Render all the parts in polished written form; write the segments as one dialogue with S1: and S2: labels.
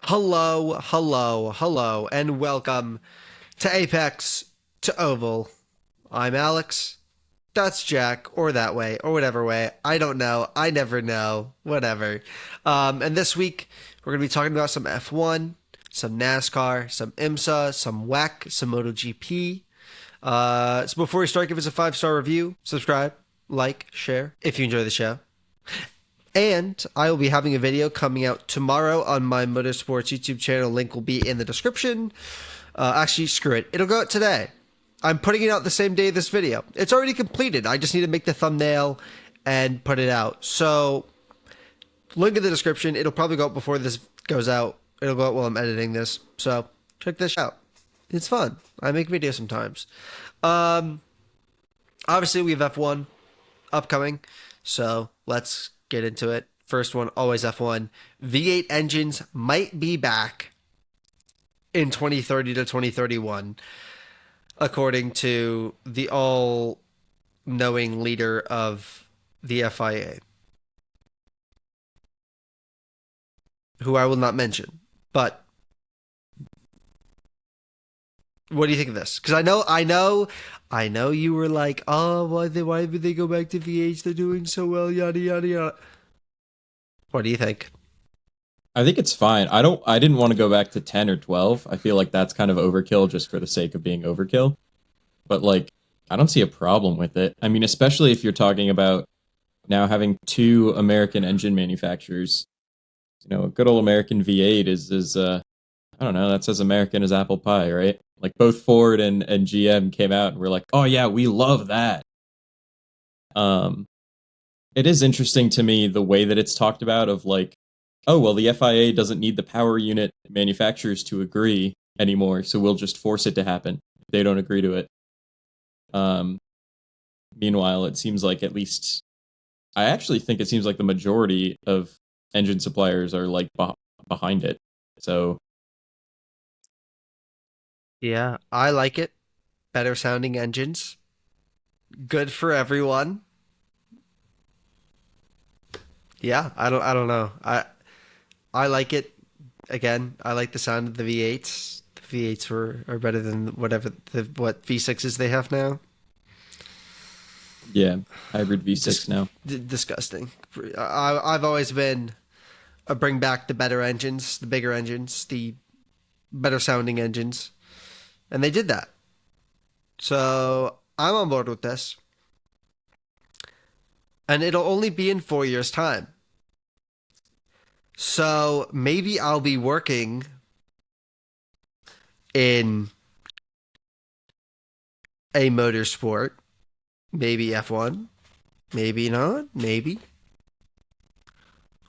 S1: Hello, hello, hello, and welcome to Apex to Oval. I'm Alex. That's Jack, or that way, or whatever way. I don't know. I never know. Whatever. And this week, we're going to be talking about some F1, some NASCAR, some IMSA, some WEC, some MotoGP. So before we start, give us a 5-star review, subscribe, like, share if you enjoy the show. And I will be having a video coming out tomorrow on my Motorsports YouTube channel. Link will be in the description. Actually, screw it. It'll go out today. I'm putting it out the same day this video. It's already completed. I just need to make the thumbnail and put it out. So, link in the description. It'll probably go up before this goes out. It'll go out while I'm editing this. So, check this out. It's fun. I make videos sometimes. Obviously, we have F1 upcoming. So, let's get into it. First one, always F1. V8 engines might be back in 2030 to 2031, according to the all-knowing leader of the FIA, who I will not mention. But what do you think of this? Because I know you were like, oh, why would they go back to V8s? They're doing so well, yada yada yada. What do you think?
S2: I think it's fine. I didn't want to go back to 10 or 12. I feel like that's kind of overkill just for the sake of being overkill. But like I don't see a problem with it. I mean, especially if you're talking about now having two American engine manufacturers. You know, a good old American V8 is I don't know, that's as American as apple pie, right? Like both Ford and GM came out and were like, "Oh yeah, we love that." Um it is interesting to me the way that it's talked about of like, oh, well, the FIA doesn't need the power unit manufacturers to agree anymore, so we'll just force it to happen if they don't agree to it. Um, Meanwhile, it seems like at least, I actually think it seems like the majority of engine suppliers are like behind it. So,
S1: Yeah, I like it. Better sounding engines. Good for everyone. Yeah, I don't know. I like it. Again, I like the sound of the V8s. The V8s are better than what V6s they have now.
S2: yeah, hybrid V6
S1: Just
S2: now.
S1: disgusting. I've always been a bring back the better engines, the bigger engines, the better sounding engines, and they did that. So I'm on board with this, and it'll only be in 4 years' time. So maybe I'll be working in a motorsport, maybe F1, maybe not, maybe.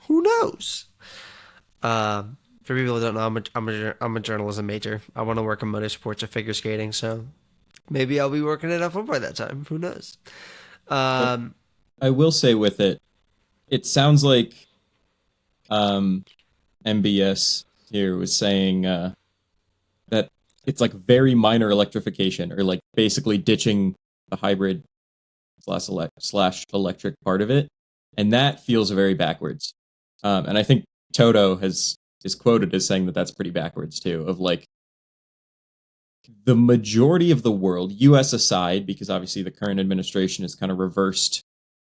S1: Who knows? For people who don't know, I'm a journalism major. I want to work in motorsports or figure skating, so maybe I'll be working at F1 by that time. Who knows?
S2: But
S1: Um,
S2: I will say with it, it sounds like um, MBS here was saying that it's like very minor electrification or like basically ditching the hybrid slash electric part of it, and that feels very backwards. And I think Toto is quoted as saying that that's pretty backwards too. Of like the majority of the world, U.S. aside, because obviously the current administration has kind of reversed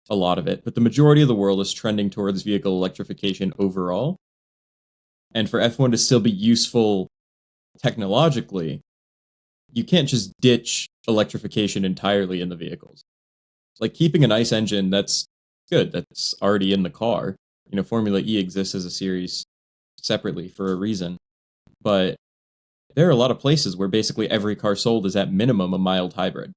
S2: a lot of it, but the majority of the world is trending towards vehicle electrification overall. And for F1 to still be useful technologically, you can't just ditch electrification entirely in the vehicles. Like keeping a nice engine, that's good. That's already in the car. You know, Formula E exists as a series separately for a reason. But there are a lot of places where basically every car sold is at minimum a mild hybrid.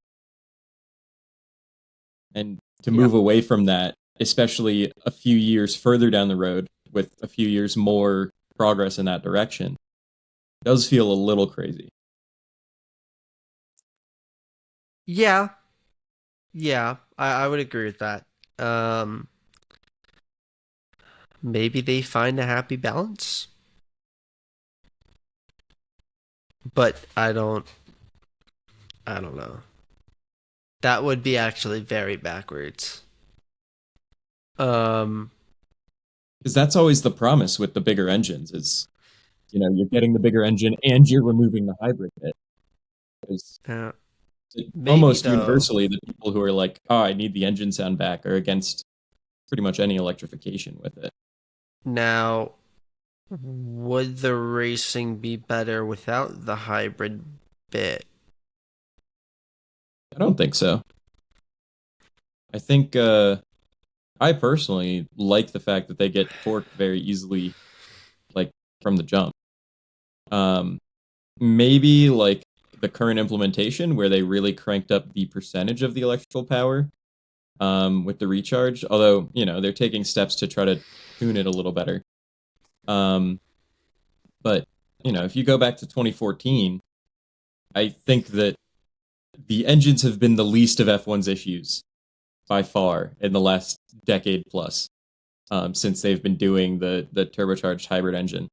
S2: And to
S1: yeah,
S2: move away from that, especially a few years further down the road with a few years more progress in that direction, does feel a little crazy.
S1: yeah, yeah. I would agree with that. Um, Maybe they find a happy balance, but I don't know. That would be actually very backwards. Um,
S2: Because that's always the promise with the bigger engines is you're getting the bigger engine and you're removing the hybrid bit. Because
S1: Yeah. Maybe
S2: almost
S1: though.
S2: universally, the people who are like, "Oh, I need the engine sound back," are against pretty much any electrification with it.
S1: Now, would the racing be better without the hybrid bit?
S2: I don't think so. I think I personally like the fact that they get torqued very easily, like from the jump. Um, Maybe like the current implementation where they really cranked up the percentage of the electrical power with the recharge. Although they're taking steps to try to tune it a little better. Um, but if you go back to 2014, I think that the engines have been the least of F1's issues by far in the last decade plus, since they've been doing the turbocharged hybrid engine.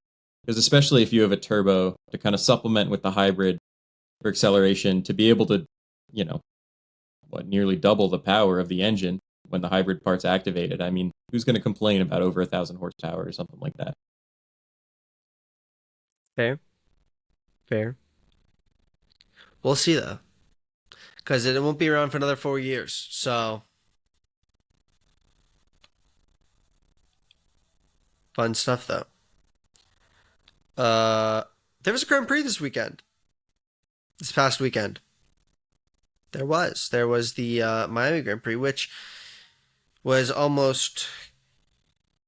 S2: Because especially if you have a turbo to kind of supplement with the hybrid for acceleration, to be able to, you know, nearly double the power of the engine when the hybrid part's activated. I mean, who's going to complain about over 1,000 horsepower or something like that?
S1: Fair, fair. We'll see though, because it won't be around for another 4 years. So fun stuff though. Uh, there was a Grand Prix this weekend. This past weekend, there was the Miami Grand Prix, which was almost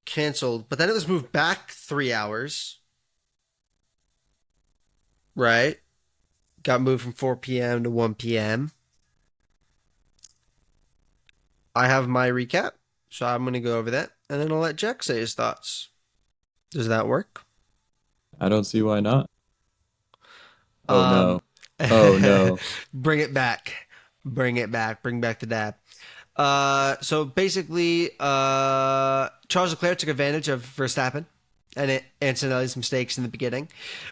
S1: canceled, but then it was moved back 3 hours. Right, got moved from 4 p.m. to 1 p.m. I have my recap, so I'm gonna go over that, and then I'll let Jack say his thoughts. Does that work?
S2: I don't see why not. Oh
S1: Um,
S2: no. Oh no.
S1: bring it back. Bring it back. Bring back the dab. So basically, Charles Leclerc took advantage of Verstappen and Antonelli's mistakes in the beginning.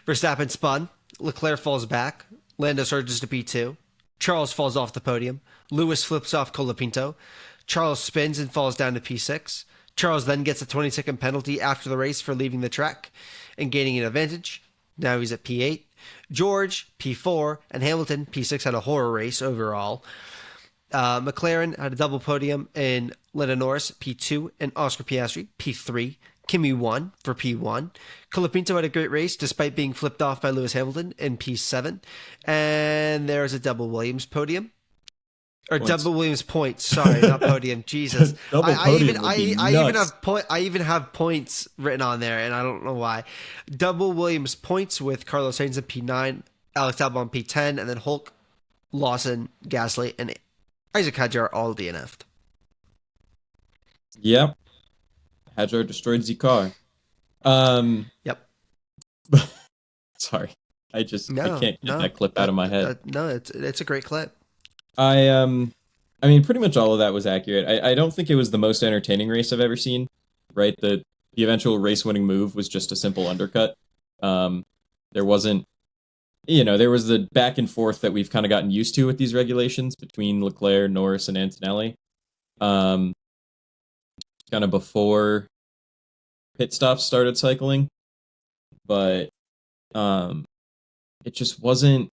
S1: Verstappen spun. Leclerc falls back. Lando surges to P2. Charles falls off the podium. Lewis flips off Colapinto. Charles spins and falls down to P6. Charles then gets a 20-second penalty after the race for leaving the track and gaining an advantage. Now he's at P8. George, P4, and Hamilton, P6, had a horror race overall. McLaren had a double podium in Lando Norris, P2, and Oscar Piastri, P3. Kimi won for P1. Colapinto had a great race despite being flipped off by Lewis Hamilton in P7. And there's a double Williams podium. Or
S2: Points.
S1: double Williams points. Sorry, not podium. Jesus,
S2: Double podium would be
S1: I even
S2: nuts.
S1: have I even have points written on there, and I don't know why. Double Williams points with Carlos Sainz at P9, Alex Albon P10, and then Hulk, Lawson, Gasly, and Isaac Hadjar all DNF'd.
S2: Yep. Hadjar destroyed the car. Um,
S1: Yep.
S2: sorry. I
S1: No,
S2: can't get
S1: no,
S2: that clip out of my head.
S1: no. It's a great clip.
S2: I mean, pretty much all of that was accurate. I don't think it was the most entertaining race I've ever seen. Right, the eventual race-winning move was just a simple undercut. There wasn't, there was the back and forth that we've kind of gotten used to with these regulations between Leclerc, Norris, and Antonelli. Um, Kind of before pit stops started cycling, but it just wasn't.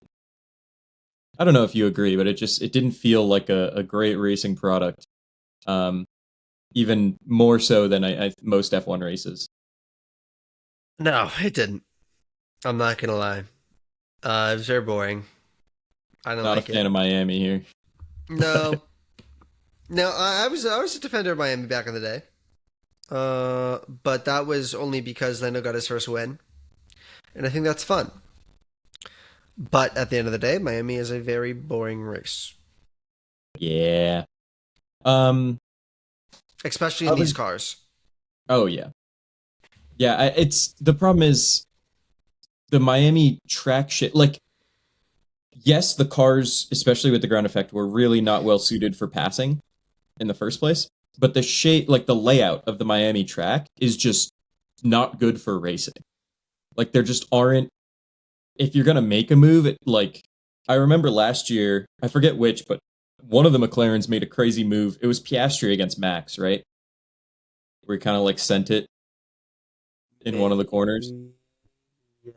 S2: I don't know if you agree, but it didn't feel like a great racing product. Even more so than most F1 races.
S1: No, it didn't. I'm not gonna lie. It was very boring. I don't
S2: Not a
S1: like
S2: fan
S1: it.
S2: of Miami here.
S1: No, no. I was a defender of Miami back in the day. But that was only because Lando got his first win, and I think that's fun. But at the end of the day, Miami is a very boring race,
S2: Yeah. Um.
S1: especially in these
S2: Other,
S1: cars.
S2: oh yeah. Yeah. It's the problem is the Miami track shit. Like, yes, the cars, especially with the ground effect, were really not well suited for passing in the first place. But the shape, like the layout of the Miami track, is just not good for racing. Like there just aren't. If you're gonna make a move, like I remember last year, I forget which, but one of the McLarens made a crazy move. It was Piastri against Max, right? Where he kind of like sent it in one of the corners.
S1: Maybe, yes.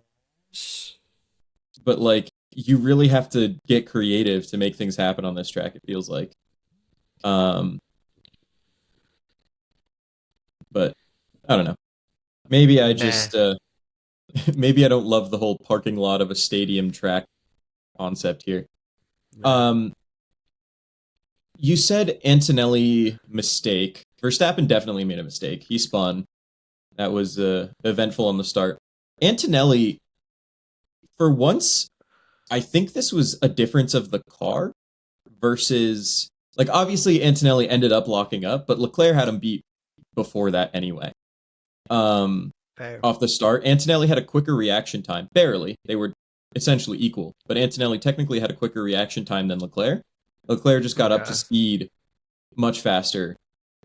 S2: but like you really have to get creative to make things happen on this track. It feels like, um, but I don't know. Maybe I
S1: Meh.
S2: just maybe I don't love the whole parking lot of a stadium track concept here.
S1: Meh.
S2: Um, you said Antonelli mistake. Verstappen definitely made a mistake. He spun. That was eventful on the start. Antonelli, for once, I think this was a difference of the car versus like obviously Antonelli ended up locking up, but Leclerc had him beat before that anyway. Um,
S1: Fair.
S2: Off the start, Antonelli had a quicker reaction time, barely. They were essentially equal, but Antonelli technically had a quicker reaction time than Leclerc. Leclerc just got up to
S1: Okay.
S2: speed much faster,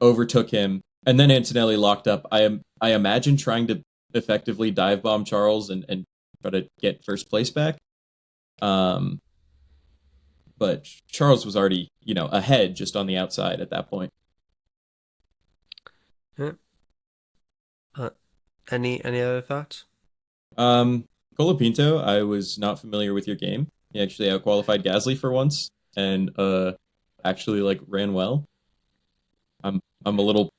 S2: overtook him, and then Antonelli locked up. I imagine trying to effectively dive bomb Charles and try to get first place back. Um, but Charles was already, ahead just on the outside at that point.
S1: Huh. Uh, any other thoughts?
S2: Um, Colapinto, I was not familiar with your game. He actually outqualified Gasly for once and actually like ran well. I'm a little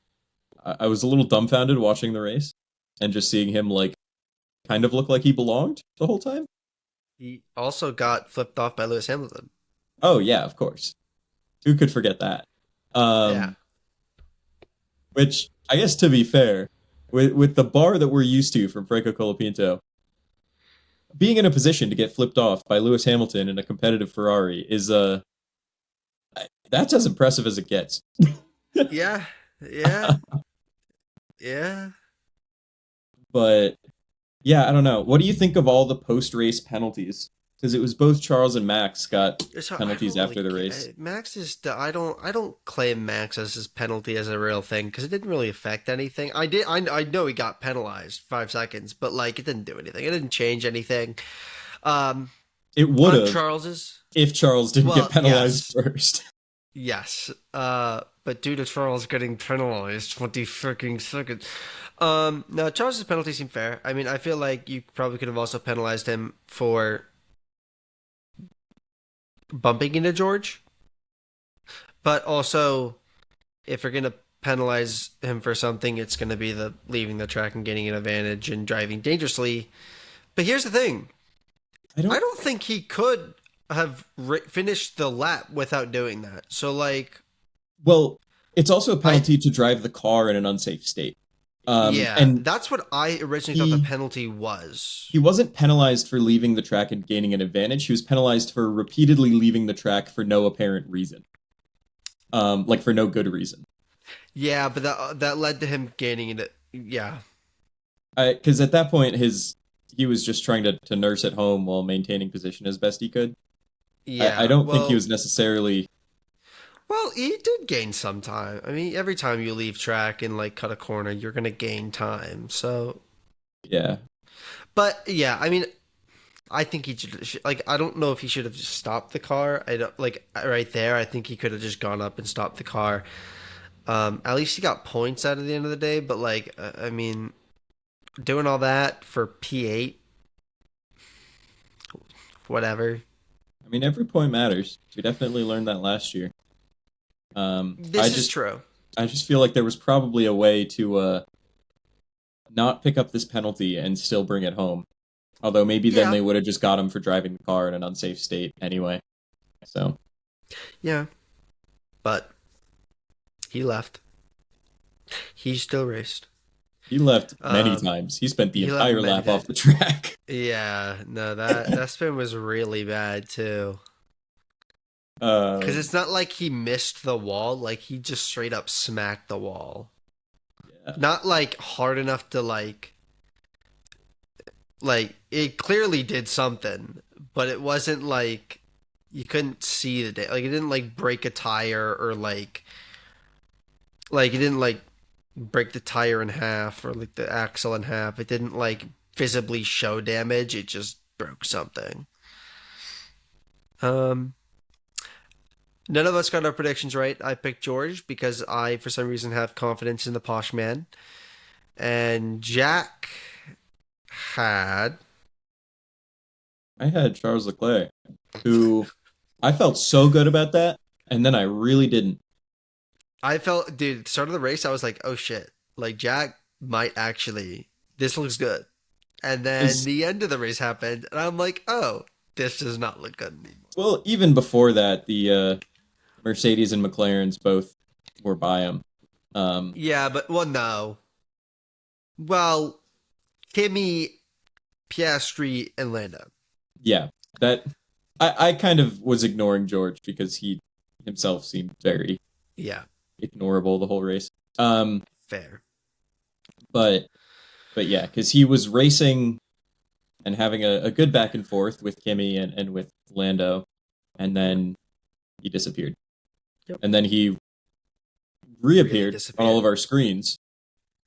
S2: I was a little dumbfounded watching the race and just seeing him like kind of look like he belonged the whole time.
S1: He also got flipped off by Lewis Hamilton.
S2: Oh yeah, of course. Who could forget that?
S1: Yeah.
S2: Um, which I guess to be fair, with the bar that we're used to from Franco Colapinto, being in a position to get flipped off by Lewis Hamilton in a competitive Ferrari is that's as impressive as it gets.
S1: Yeah. Yeah. Yeah.
S2: But yeah, I don't know. What do you think of all the post-race penalties? Because it was both Charles and Max got
S1: So I
S2: penalties
S1: don't really
S2: after the race.
S1: Max is I don't claim Max as his penalty as a real thing because it didn't really affect anything. I know he got penalized 5 seconds, but like it didn't do anything. It didn't change anything. Um,
S2: It would
S1: on
S2: have
S1: Charles's,
S2: if Charles didn't get
S1: well,
S2: penalized
S1: yes,
S2: first.
S1: yes. But due to Charles getting penalized 20 freaking seconds, no, Charles's penalty seemed fair. I mean, I feel like you probably could have also penalized him for bumping into George. But also, if you're gonna penalize him for something, it's gonna be the leaving the track and getting an advantage and driving dangerously. But here's the thing:
S2: I
S1: I
S2: don't.
S1: don't think he could have finished the lap without doing that. So, like,
S2: Well, it's also a
S1: I
S2: penalty to drive the car in an unsafe state.
S1: yeah,
S2: And
S1: that's what I originally thought the
S2: he
S1: penalty was.
S2: he wasn't penalized for leaving the track and gaining an advantage. He was penalized for repeatedly leaving the track for no apparent reason. Like for no good reason.
S1: Yeah, but that led to him gaining it. Yeah,
S2: Because at that point, he was just trying to nurse at home while maintaining position as best he could. I
S1: yeah.
S2: don't think he
S1: Well,
S2: was necessarily.
S1: he did gain some time. I mean, every time you leave track and like cut a corner, you're gonna gain time. So,
S2: Yeah,
S1: but yeah, I mean, I think he should like. I don't know if he should have just stopped the car. I don't like right there. I think he could have just gone up and stopped the car. At least he got points out at the end of the day. But like, I mean, doing all that for P8, whatever.
S2: I mean every point matters. We definitely learned that last year. I
S1: This is
S2: just
S1: true.
S2: I just feel like there was probably a way to not pick up this penalty and still bring it home. Although maybe then
S1: Yeah,
S2: they would have just got him for driving the car in an unsafe state anyway. So
S1: yeah. But he left. He still raced.
S2: he left many
S1: Um,
S2: times. He spent the
S1: he left
S2: entire
S1: many
S2: lap
S1: times.
S2: off the track.
S1: Yeah, no, that spin was really bad too. Because
S2: um,
S1: it's not like he missed the wall, like he just straight up smacked the wall.
S2: yeah.
S1: Not like hard enough to like it clearly did something, but it wasn't like you couldn't see the day. Like it didn't like break a tire or like it didn't like break the tire in half or like the axle in half. It didn't like visibly show damage. It just broke something. Um None of us got our predictions right. I picked George because I, for some reason, have confidence in the posh man. And Jack had
S2: I had Charles Leclerc, who I felt so good about that, and then I really didn't.
S1: I felt, dude, start of the race, I was like, oh shit, like Jack might actually, this looks good. And then
S2: Is
S1: the end of the race happened, and I'm like, oh, this does not look good anymore.
S2: well, even before that, the Mercedes and McLarens both were by him. Um,
S1: Yeah, but well, no. Well, Kimmy, Piastri, and Lando.
S2: yeah, that I kind of was ignoring George because he himself seemed very
S1: Yeah,
S2: ignorable the whole race. Um,
S1: fair.
S2: but but yeah, because he was racing and having a good back and forth with Kimmy and with Lando, and
S1: Yep.
S2: then he disappeared.
S1: Yep.
S2: And then he
S1: Really
S2: reappeared on all
S1: disappeared.
S2: of our screens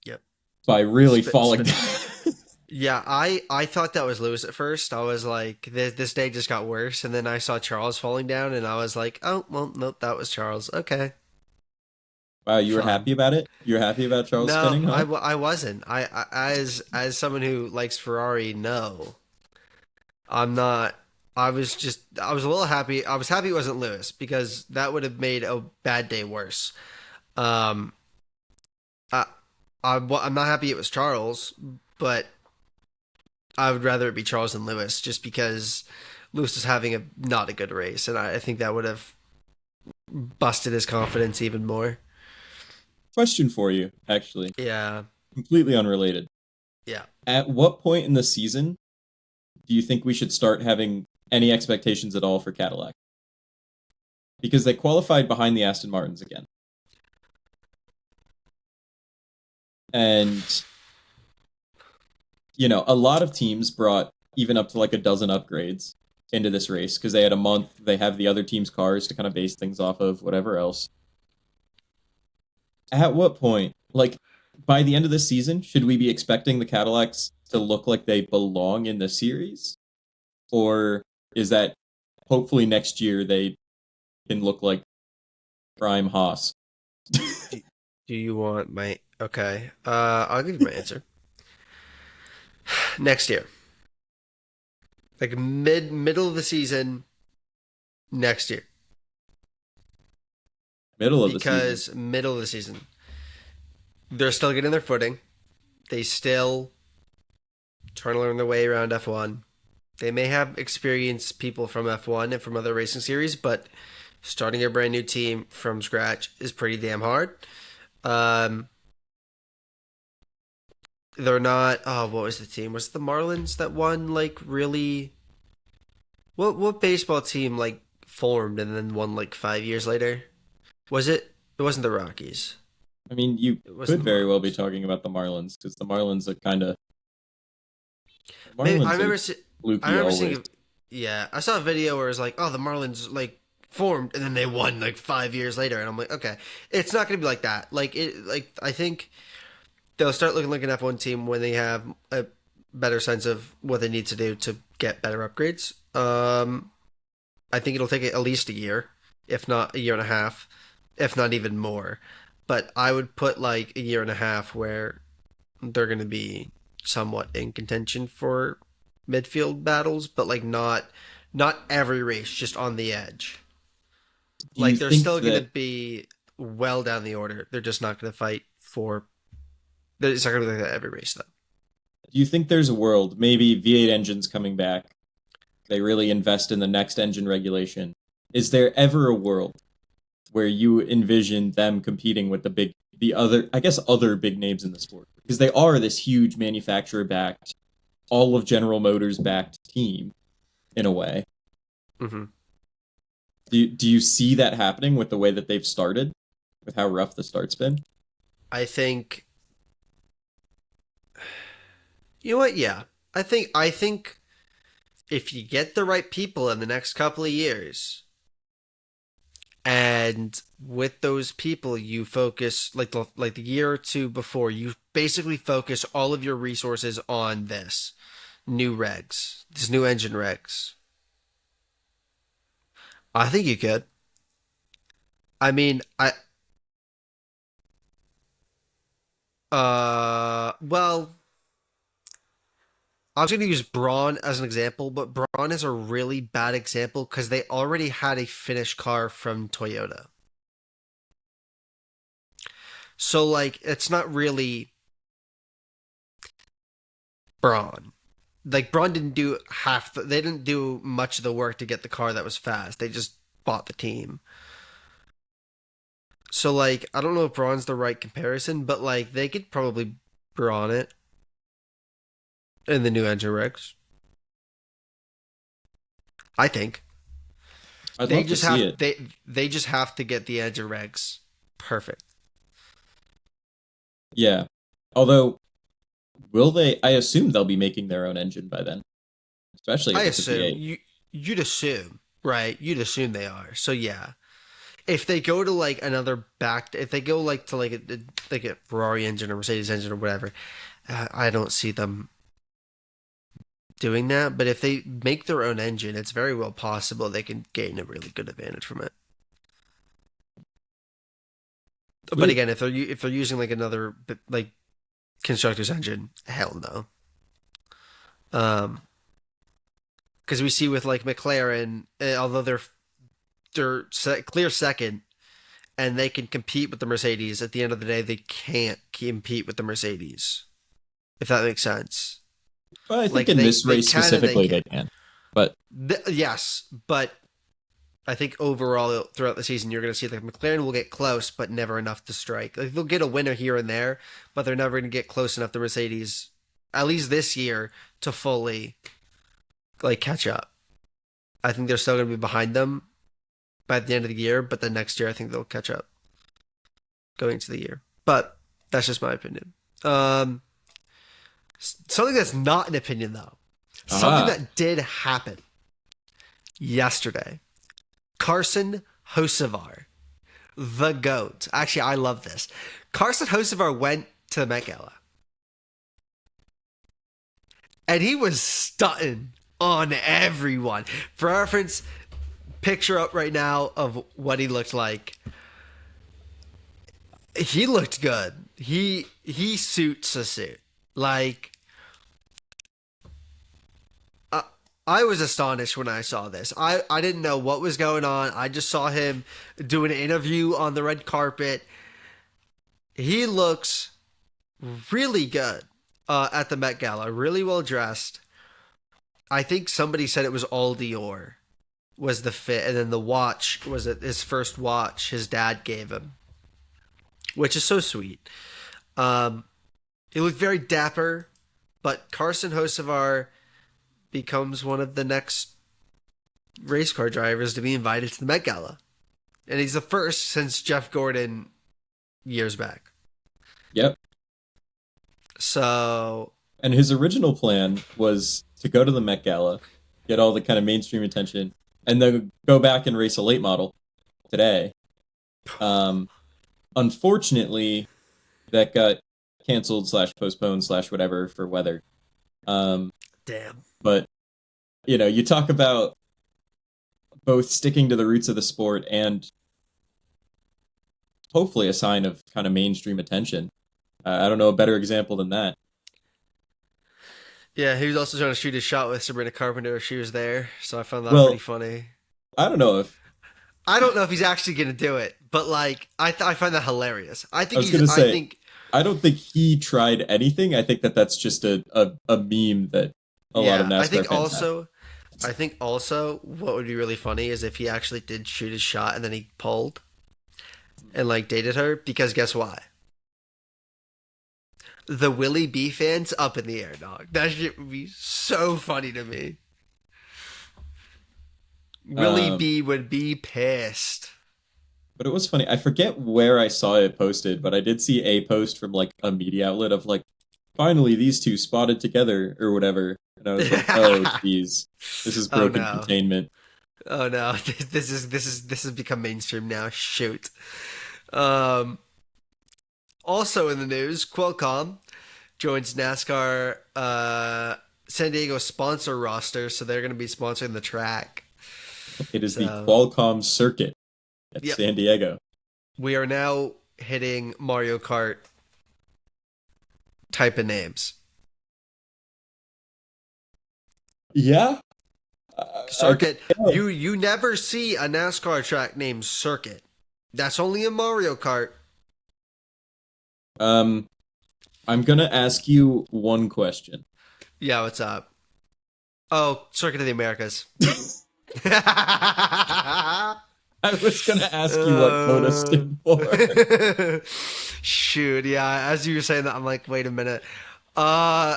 S1: Yep.
S2: by really
S1: Spit,
S2: falling
S1: spit.
S2: down.
S1: Yeah, I thought that was Lewis at first. I was like, this day just got worse, and then I saw Charles falling down, and I was like, oh well, nope, that was Charles. Okay,
S2: Wow, you were
S1: fun.
S2: happy about it? You're happy about Charles
S1: No,
S2: spinning, huh?
S1: I wasn't. As someone who likes Ferrari, no, I'm not. I was a little happy. I was happy it wasn't Lewis because that would have made a bad day worse. Um, I, I'm not happy it was Charles, but I would rather it be Charles than Lewis just because Lewis was having a not a good race, and I think that would have busted his confidence even more.
S2: Question for you, actually,
S1: Yeah,
S2: completely unrelated.
S1: yeah.
S2: At what point in the season do you think we should start having any expectations at all for Cadillac? Because they qualified behind the Aston Martins again. And, a lot of teams brought even up to like a dozen upgrades into this race because they had a month, they have the other team's cars to kind of base things off of, whatever else. At what point, like by the end of the season, should we be expecting the Cadillacs to look like they belong in the series? Or is that hopefully next year they can look like prime Haas?
S1: Do, do you want my okay? I'll give you my answer next year, like middle of the season next year,
S2: Middle of the season.
S1: because middle of the season they're still getting their footing. They still trying to learn their way around F1. They may have experienced people from F1 and from other racing series, but starting a brand new team from scratch is pretty damn hard. Um, they're not. Oh, what was the team? Was it the Marlins that won? Like really? What baseball team like formed and then won like 5 years later? Was it? It wasn't the Rockies.
S2: I mean, you
S1: It wasn't
S2: could
S1: the
S2: very well be
S1: Marlins.
S2: talking about the Marlins because the Marlins are kind of
S1: Maybe
S2: Marlins are
S1: I
S2: fluky
S1: remember
S2: always.
S1: seeing. Yeah, I saw a video where it was like, oh, the Marlins like formed and then they won like 5 years later, and I'm like, okay, it's not gonna be like that. Like it, like I think they'll start looking like an F1 team when they have a better sense of what they need to do to get better upgrades. I think it'll take at least a year, if not a year and a half, if not even more. But I would put like a year and a half where they're going to be somewhat in contention for midfield battles, but like not every race, just on the edge.
S2: Do you
S1: Like they're
S2: think
S1: still going to
S2: that
S1: be well down the order. They're just not going to fight for. It's not going to be like that every race though.
S2: do you think there's a world, maybe V8 engines coming back, they really invest in the next engine regulation. Is there ever a world where you envision them competing with the other, I guess, other big names in the sport? Because they are this huge manufacturer backed, all of General Motors backed team in a way.
S1: Mm-hmm.
S2: Do you see that happening with the way that they've started, with how rough the start's been?
S1: I think you know what? Yeah, I think if you get the right people in the next couple of years, and with those people you focus like the year or two before, you basically focus all of your resources on this new engine regs. I think you could. I mean, well, I was going to use Braun as an example, but Braun is a really bad example because they already had a finished car from Toyota. So like it's not really Braun. Like Braun didn't do they didn't do much of the work to get the car that was fast. They just bought the team. So like I don't know if Braun's the right comparison, but like they could probably Braun it in the new engine regs. I think
S2: I'd
S1: they
S2: love to
S1: just
S2: see
S1: have
S2: it.
S1: they just have to get the engine regs perfect.
S2: Yeah. Although, will they? I assume they'll be making their own engine by then, especially
S1: I
S2: if it's a
S1: assume
S2: V8.
S1: you'd assume, right? You'd assume they are. So yeah, if they go to like another back, if they go like to like a Ferrari engine or Mercedes engine or whatever, I don't see them doing that. But if they make their own engine, it's very well possible they can gain a really good advantage from it. But
S2: Sweet.
S1: again, if they're using like another like constructor's engine, hell no. Um, because we see with like McLaren, although clear second and they can compete with the Mercedes. At the end of the day, they can't compete with the Mercedes. If that makes sense.
S2: But I think
S1: Like
S2: in this
S1: they
S2: race
S1: can and they
S2: specifically,
S1: can.
S2: they can. But
S1: Yes, but I think overall throughout the season, you're going to see like McLaren will get close, but never enough to strike. Like they'll get a winner here and there, but they're never going to get close enough to Mercedes, at least this year, to fully like catch up. I think they're still going to be behind them by the end of the year, but then next year I think they'll catch up going into the year. But that's just my opinion. Um, Something that's not an opinion though. Something
S2: ah,
S1: that did happen yesterday. Carson Hocevar, the GOAT. Actually, I love this. Carson Hocevar went to the Met Gala and he was stunting on everyone. For reference, picture up right now of what he looked like. He looked good. He suits a suit. Like I was astonished when I saw this. I didn't know what was going on. I just saw him do an interview on the red carpet. He looks really good at the Met Gala, really well dressed. I think somebody said it was all Dior was the fit, and then the watch was his first watch his dad gave him, which is so sweet. Um, he looked very dapper, but Carson Hocevar becomes one of the next race car drivers to be invited to the Met Gala. And he's the first since Jeff Gordon years back.
S2: yep.
S1: So,
S2: And his original plan was to go to the Met Gala, get all the kind of mainstream attention, and then go back and race a late model today. Um, Unfortunately, that got canceled slash postponed slash whatever for weather. Um,
S1: damn.
S2: but you talk about both sticking to the roots of the sport and hopefully a sign of kind of mainstream attention. I don't know a better example than that.
S1: Yeah, he was also trying to shoot his shot with Sabrina Carpenter if she was there. So I found that pretty
S2: Well,
S1: funny.
S2: I don't know if
S1: I don't know if he's actually going to do it, but like, I find that hilarious.
S2: I was gonna
S1: I
S2: say
S1: think,
S2: I don't think he tried anything. I think that that's just a meme that a lot of
S1: yeah,
S2: NASCAR fans have.
S1: I think also what would be really funny is if he actually did shoot his shot and then he pulled and like dated her because guess why? The Willie B fans up in the air, dog. That shit would be so funny to me. Willie
S2: Um,
S1: B would be pissed.
S2: but it was funny. I forget where I saw it posted, but I did see a post from like a media outlet of like, finally these two spotted together or whatever, and I was like, oh geez, this is
S1: Oh
S2: broken
S1: no.
S2: containment.
S1: Oh no. This has become mainstream now. Shoot. Um Also in the news, Qualcomm joins NASCAR San Diego sponsor roster, so they're going to be sponsoring the track.
S2: It is the
S1: So,
S2: Qualcomm circuit at
S1: yep,
S2: San Diego.
S1: we are now hitting Mario Kart type of names.
S2: Yeah. Okay.
S1: Circuit. You never see a NASCAR track named Circuit. That's only in Mario Kart.
S2: Um, I'm gonna ask you one question.
S1: Yeah, what's up? Oh, Circuit of the Americas.
S2: I was gonna ask you what CODA
S1: Uh,
S2: stood for.
S1: shoot, yeah. As you were saying that, I'm like, wait a minute. Uh,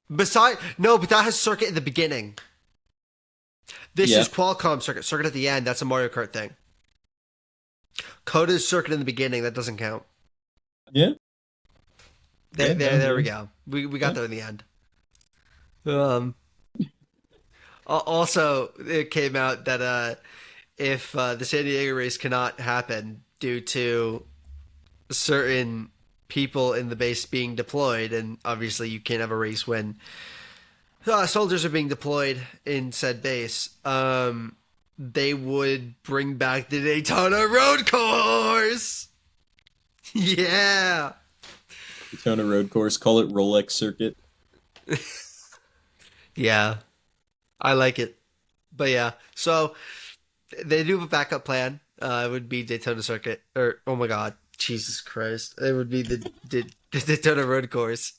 S1: no, but that has circuit in the beginning. This
S2: Yeah.
S1: is Qualcomm circuit. Circuit at the end. That's a Mario Kart thing. Coda's circuit in the beginning. That doesn't count.
S2: Yeah.
S1: There,
S2: Yeah.
S1: there,
S2: No.
S1: there
S2: Yeah.
S1: we go. We got
S2: Yeah.
S1: there in the end. Um. Also, it came out that if the San Diego race cannot happen due to certain people in the base being deployed, and obviously you can't have a race when soldiers are being deployed in said base, they would bring back the Daytona Road Course. Yeah.
S2: Daytona Road Course. Call it Rolex Circuit.
S1: Yeah. I like it. But yeah, so they do have a backup plan. It would be Daytona Circuit, or oh my God, Jesus Christ, it would be the Daytona Road Course.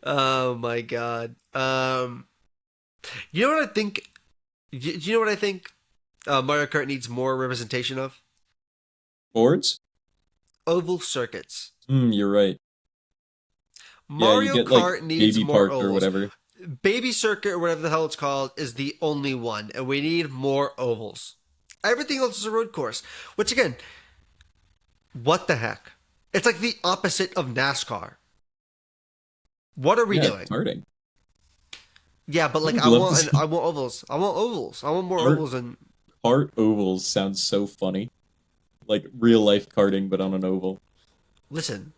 S1: Oh my God. You know what I think? Do you know what I think? Mario Kart needs more representation of
S2: Boards?
S1: oval circuits.
S2: You're right. Yeah, you
S1: Mario
S2: get like
S1: Kart needs
S2: Baby
S1: more
S2: Park or
S1: ovals.
S2: whatever.
S1: Baby Circuit or whatever the hell it's called is the only one, and we need more ovals. Everything else is a road course. Which again, what the heck? It's like the opposite of NASCAR. What are we
S2: Yeah,
S1: doing?
S2: karting.
S1: Yeah, but
S2: I
S1: like
S2: would love to
S1: I
S2: see
S1: want ovals. I want ovals. I want more
S2: kart
S1: ovals and
S2: kart ovals sounds so funny. Like real life karting, but on an oval.
S1: listen.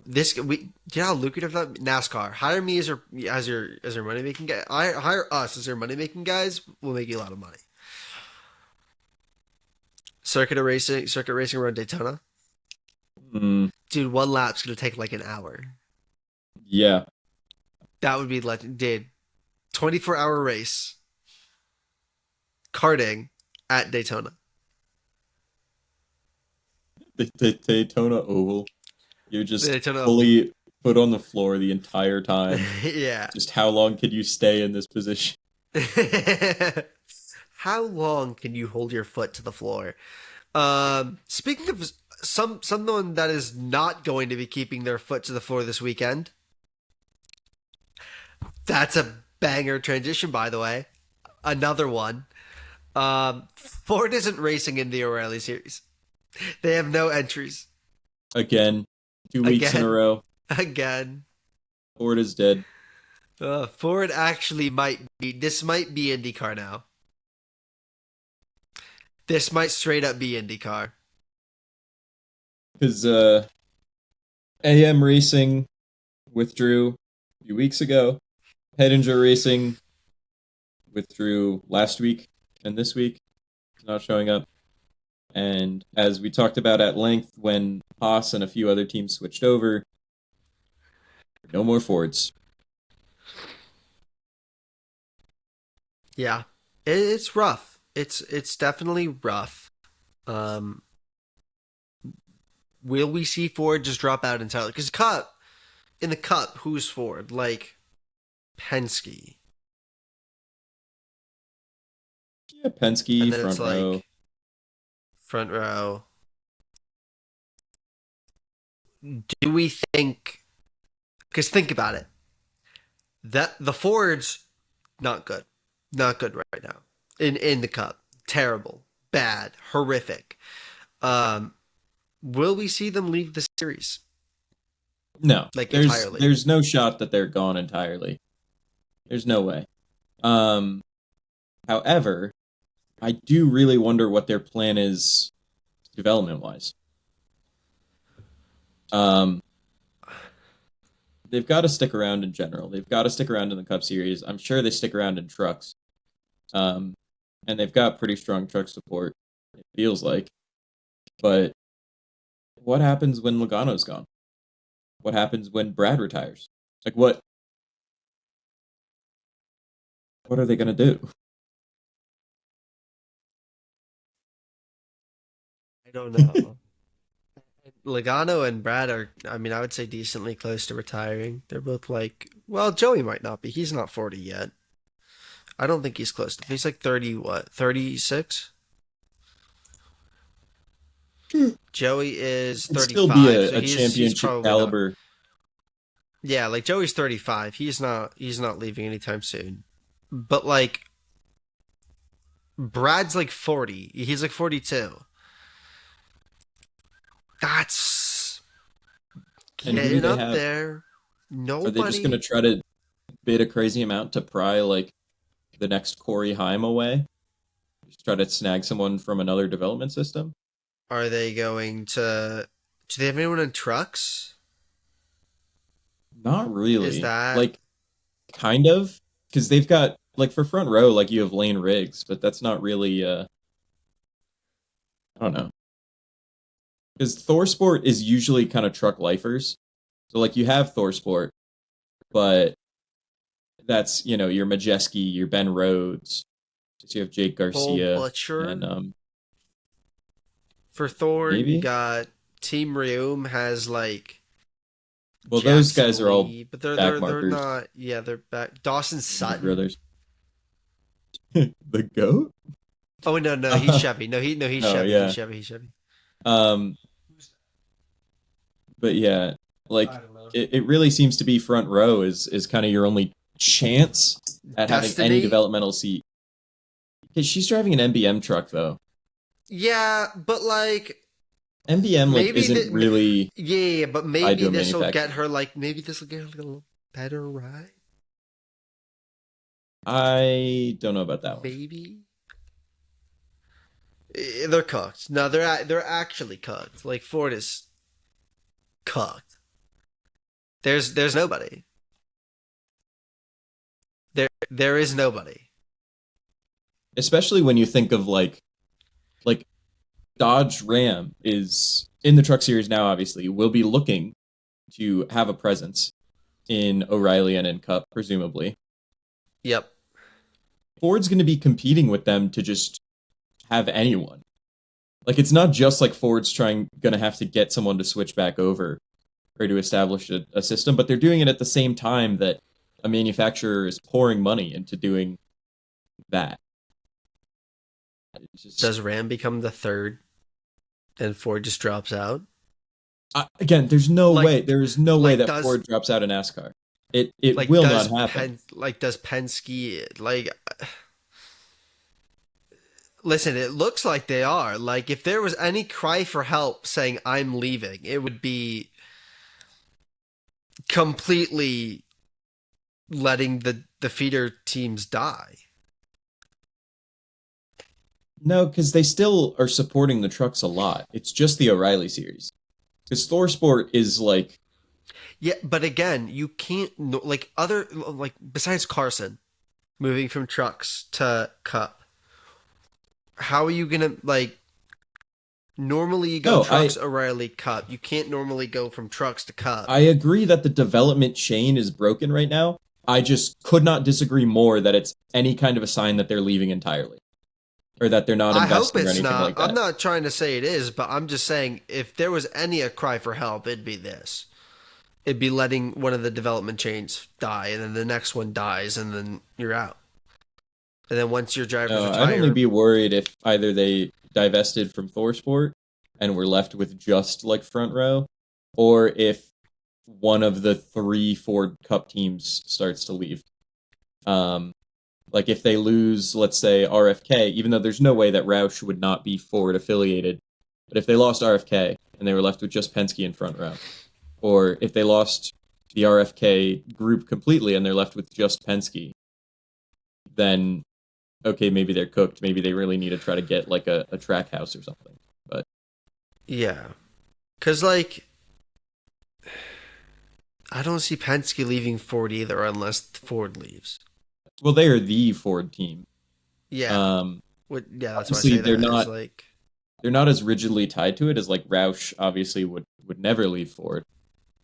S1: This we do you know how lucrative that NASCAR. Hire me as your money making guy. Hire us as your money making guys. We'll make you a lot of money. Circuit racing around Daytona.
S2: Mm,
S1: Dude, one lap's gonna take like an hour.
S2: yeah.
S1: That would be like, dude, 24-hour race karting at Daytona.
S2: The Daytona Oval. You're
S1: The
S2: just
S1: Daytona Oval.
S2: fully put on the floor the entire time.
S1: Yeah.
S2: Just how long can you stay in this position?
S1: How long can you hold your foot to the floor? Speaking of someone that is not going to be keeping their foot to the floor this weekend, that's a banger transition, by the way. Another one. Ford isn't racing in the O'Reilly Series. They have no entries.
S2: Again, 2 weeks in a
S1: Again,
S2: row.
S1: again.
S2: Ford is dead.
S1: Ford actually might be. This might be IndyCar now. This might straight up be IndyCar.
S2: Because AM Racing withdrew a few weeks ago. Hettinger Racing withdrew last week and this week. Not showing up. And as we talked about at length when Haas and a few other teams switched over, no more Fords.
S1: Yeah, it's rough. It's definitely rough. Um, will we see Ford just drop out entirely? Because in the Cup, who's Ford? Like Penske,
S2: Yeah,
S1: and
S2: Penske,
S1: then it's
S2: front row.
S1: like front row. Do we think? Because think about it. That the Fords not good, not good right now in the Cup. Terrible, bad, horrific. Um, will we see them leave the series
S2: No,
S1: like
S2: there's
S1: entirely?
S2: there's no shot that they're gone entirely. There's no way. Um, However, I do really wonder what their plan is development wise. Um, they've got to stick around in general. They've got to stick around in the Cup Series. I'm sure they stick around in trucks. Um, and they've got pretty strong truck support, it feels like. But what happens when Logano's gone? What happens when Brad retires? Like, what? What are they gonna do?
S1: I don't know. Logano and Brad are, I mean, I would say decently close to retiring. They're both like, well, Joey might not be. He's not 40 yet. I don't think he's close to. He's like 30, what, 36? Joey is
S2: It'd still be
S1: 35, so
S2: a
S1: he's
S2: championship
S1: probably not.
S2: caliber.
S1: Yeah, like Joey's 35. He's not leaving anytime soon. But like Brad's like 40. He's like 42. That's
S2: And who do
S1: getting
S2: they
S1: up
S2: have?
S1: there.
S2: Are they just gonna
S1: Nobody.
S2: try to bid a crazy amount to pry like the next Corey Haim away? Just try to snag someone from another development system?
S1: Are they going to? Do they have anyone in trucks?
S2: Not
S1: Is
S2: really.
S1: that
S2: Like, kind of, because they've got like for front row, like you have Lane Riggs, but that's not really. I don't know, because ThorSport is usually kind of truck lifers. So like you have ThorSport, but that's your Majeski, your Ben Rhodes. So you have Jake
S1: Bull
S2: Garcia, and
S1: Butcher for Thor? You
S2: maybe.
S1: got Team Reum has like
S2: Well, those
S1: Jackson
S2: guys are all
S1: Lee, but they're
S2: back
S1: they're they're
S2: markers,
S1: not. Yeah, they're back. Dawson
S2: Lee
S1: Sutton.
S2: brothers. The goat?
S1: Oh no, no, he's Chevy. No, he's
S2: No,
S1: Chevy. He's
S2: yeah.
S1: Chevy. He's Chevy.
S2: Um, but yeah,
S1: I
S2: like
S1: don't know.
S2: it really seems to be front row is kind of your only chance at having any
S1: Destiny.
S2: developmental seat. Because she's driving an MBM truck though.
S1: Yeah, but like
S2: MBM like
S1: maybe
S2: isn't
S1: that.
S2: really
S1: Yeah, but
S2: tied to
S1: maybe
S2: a
S1: this will get
S2: manufacturer.
S1: her like. Maybe this will get her like a little better ride.
S2: I don't know about that one.
S1: Maybe. They're cooked. No, they're actually cooked. Like Ford is cooked. There's nobody. There is nobody.
S2: Especially when you think of like Dodge Ram is in the truck series now, obviously, will be looking to have a presence in O'Reilly and in Cup, presumably.
S1: Yep.
S2: Ford's going to be competing with them to just have anyone. Like, it's not just like Ford's going to have to get someone to switch back over or to establish a system, but they're doing it at the same time that a manufacturer is pouring money into doing that. It's just
S1: Does Ram become the third and Ford just drops out?
S2: again, there's no way.
S1: Like
S2: There is no way
S1: like
S2: that
S1: does
S2: Ford drops out of NASCAR. It
S1: like
S2: will not
S1: does
S2: happen.
S1: Penske like listen, it looks like they are. Like if there was any cry for help saying I'm leaving, it would be completely letting the feeder teams die.
S2: No, because they still are supporting the trucks a lot. It's just the O'Reilly series. Because ThorSport is like,
S1: Yeah, but again, you can't like other like besides Carson moving from trucks to Cup. How are you gonna like? Normally, you go
S2: no,
S1: trucks O'Reilly Cup. You can't normally go from trucks to Cup.
S2: I agree that the development chain is broken right now. I just could not disagree more that it's any kind of a sign that they're leaving entirely or that they're not
S1: I hope
S2: investing or
S1: it's
S2: anything
S1: not.
S2: like
S1: I'm
S2: that.
S1: not trying to say it is, but I'm just saying if there was any a cry for help, it'd be this. It'd be letting one of the development chains die, and then the next one dies, and then you're out. And then once your drivers
S2: I'd only
S1: retire,
S2: be worried if either they divested from ThorSport and were left with just like front row, or if one of the three Ford Cup teams starts to leave. Um, like if they lose, let's say RFK, even though there's no way that Roush would not be Ford affiliated, but if they lost RFK and they were left with just Penske in front row, or if they lost the RFK group completely and they're left with just Penske, then okay, maybe they're cooked. Maybe they really need to try to get like a track house or something. But
S1: yeah, because like I don't see Penske leaving Ford either, unless Ford leaves.
S2: well, they are the Ford team.
S1: Yeah,
S2: Um,
S1: yeah, that's why I
S2: obviously
S1: say that is like
S2: they're not as rigidly tied to it as like Roush obviously would never leave Ford.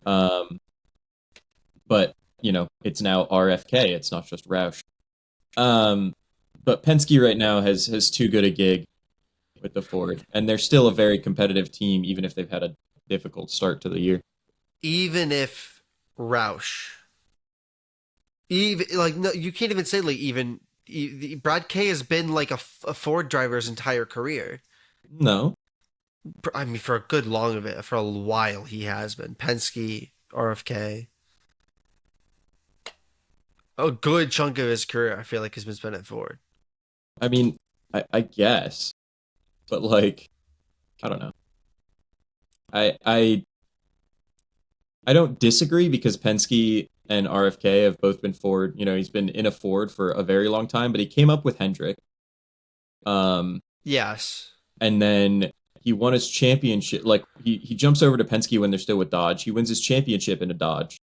S2: Um, but it's now RFK. It's not just Roush. Um, but Penske right now has too good a gig with the Ford, and they're still a very competitive team, even if they've had a difficult start to the year.
S1: Even if Roush, even like no, you can't even say like even Brad K has been like a Ford driver's entire career.
S2: No,
S1: I mean, for a good long of it, for a while he has been Penske, RFK. A good chunk of his career, I feel like, has been spent at Ford.
S2: I mean, I guess, but like, I don't know. I I I don't disagree because Penske and RFK have both been Ford. You know, he's been in a Ford for a very long time, but he came up with Hendrick. Um,
S1: Yes.
S2: and then he won his championship. Like he jumps over to Penske when they're still with Dodge. He wins his championship in a Dodge,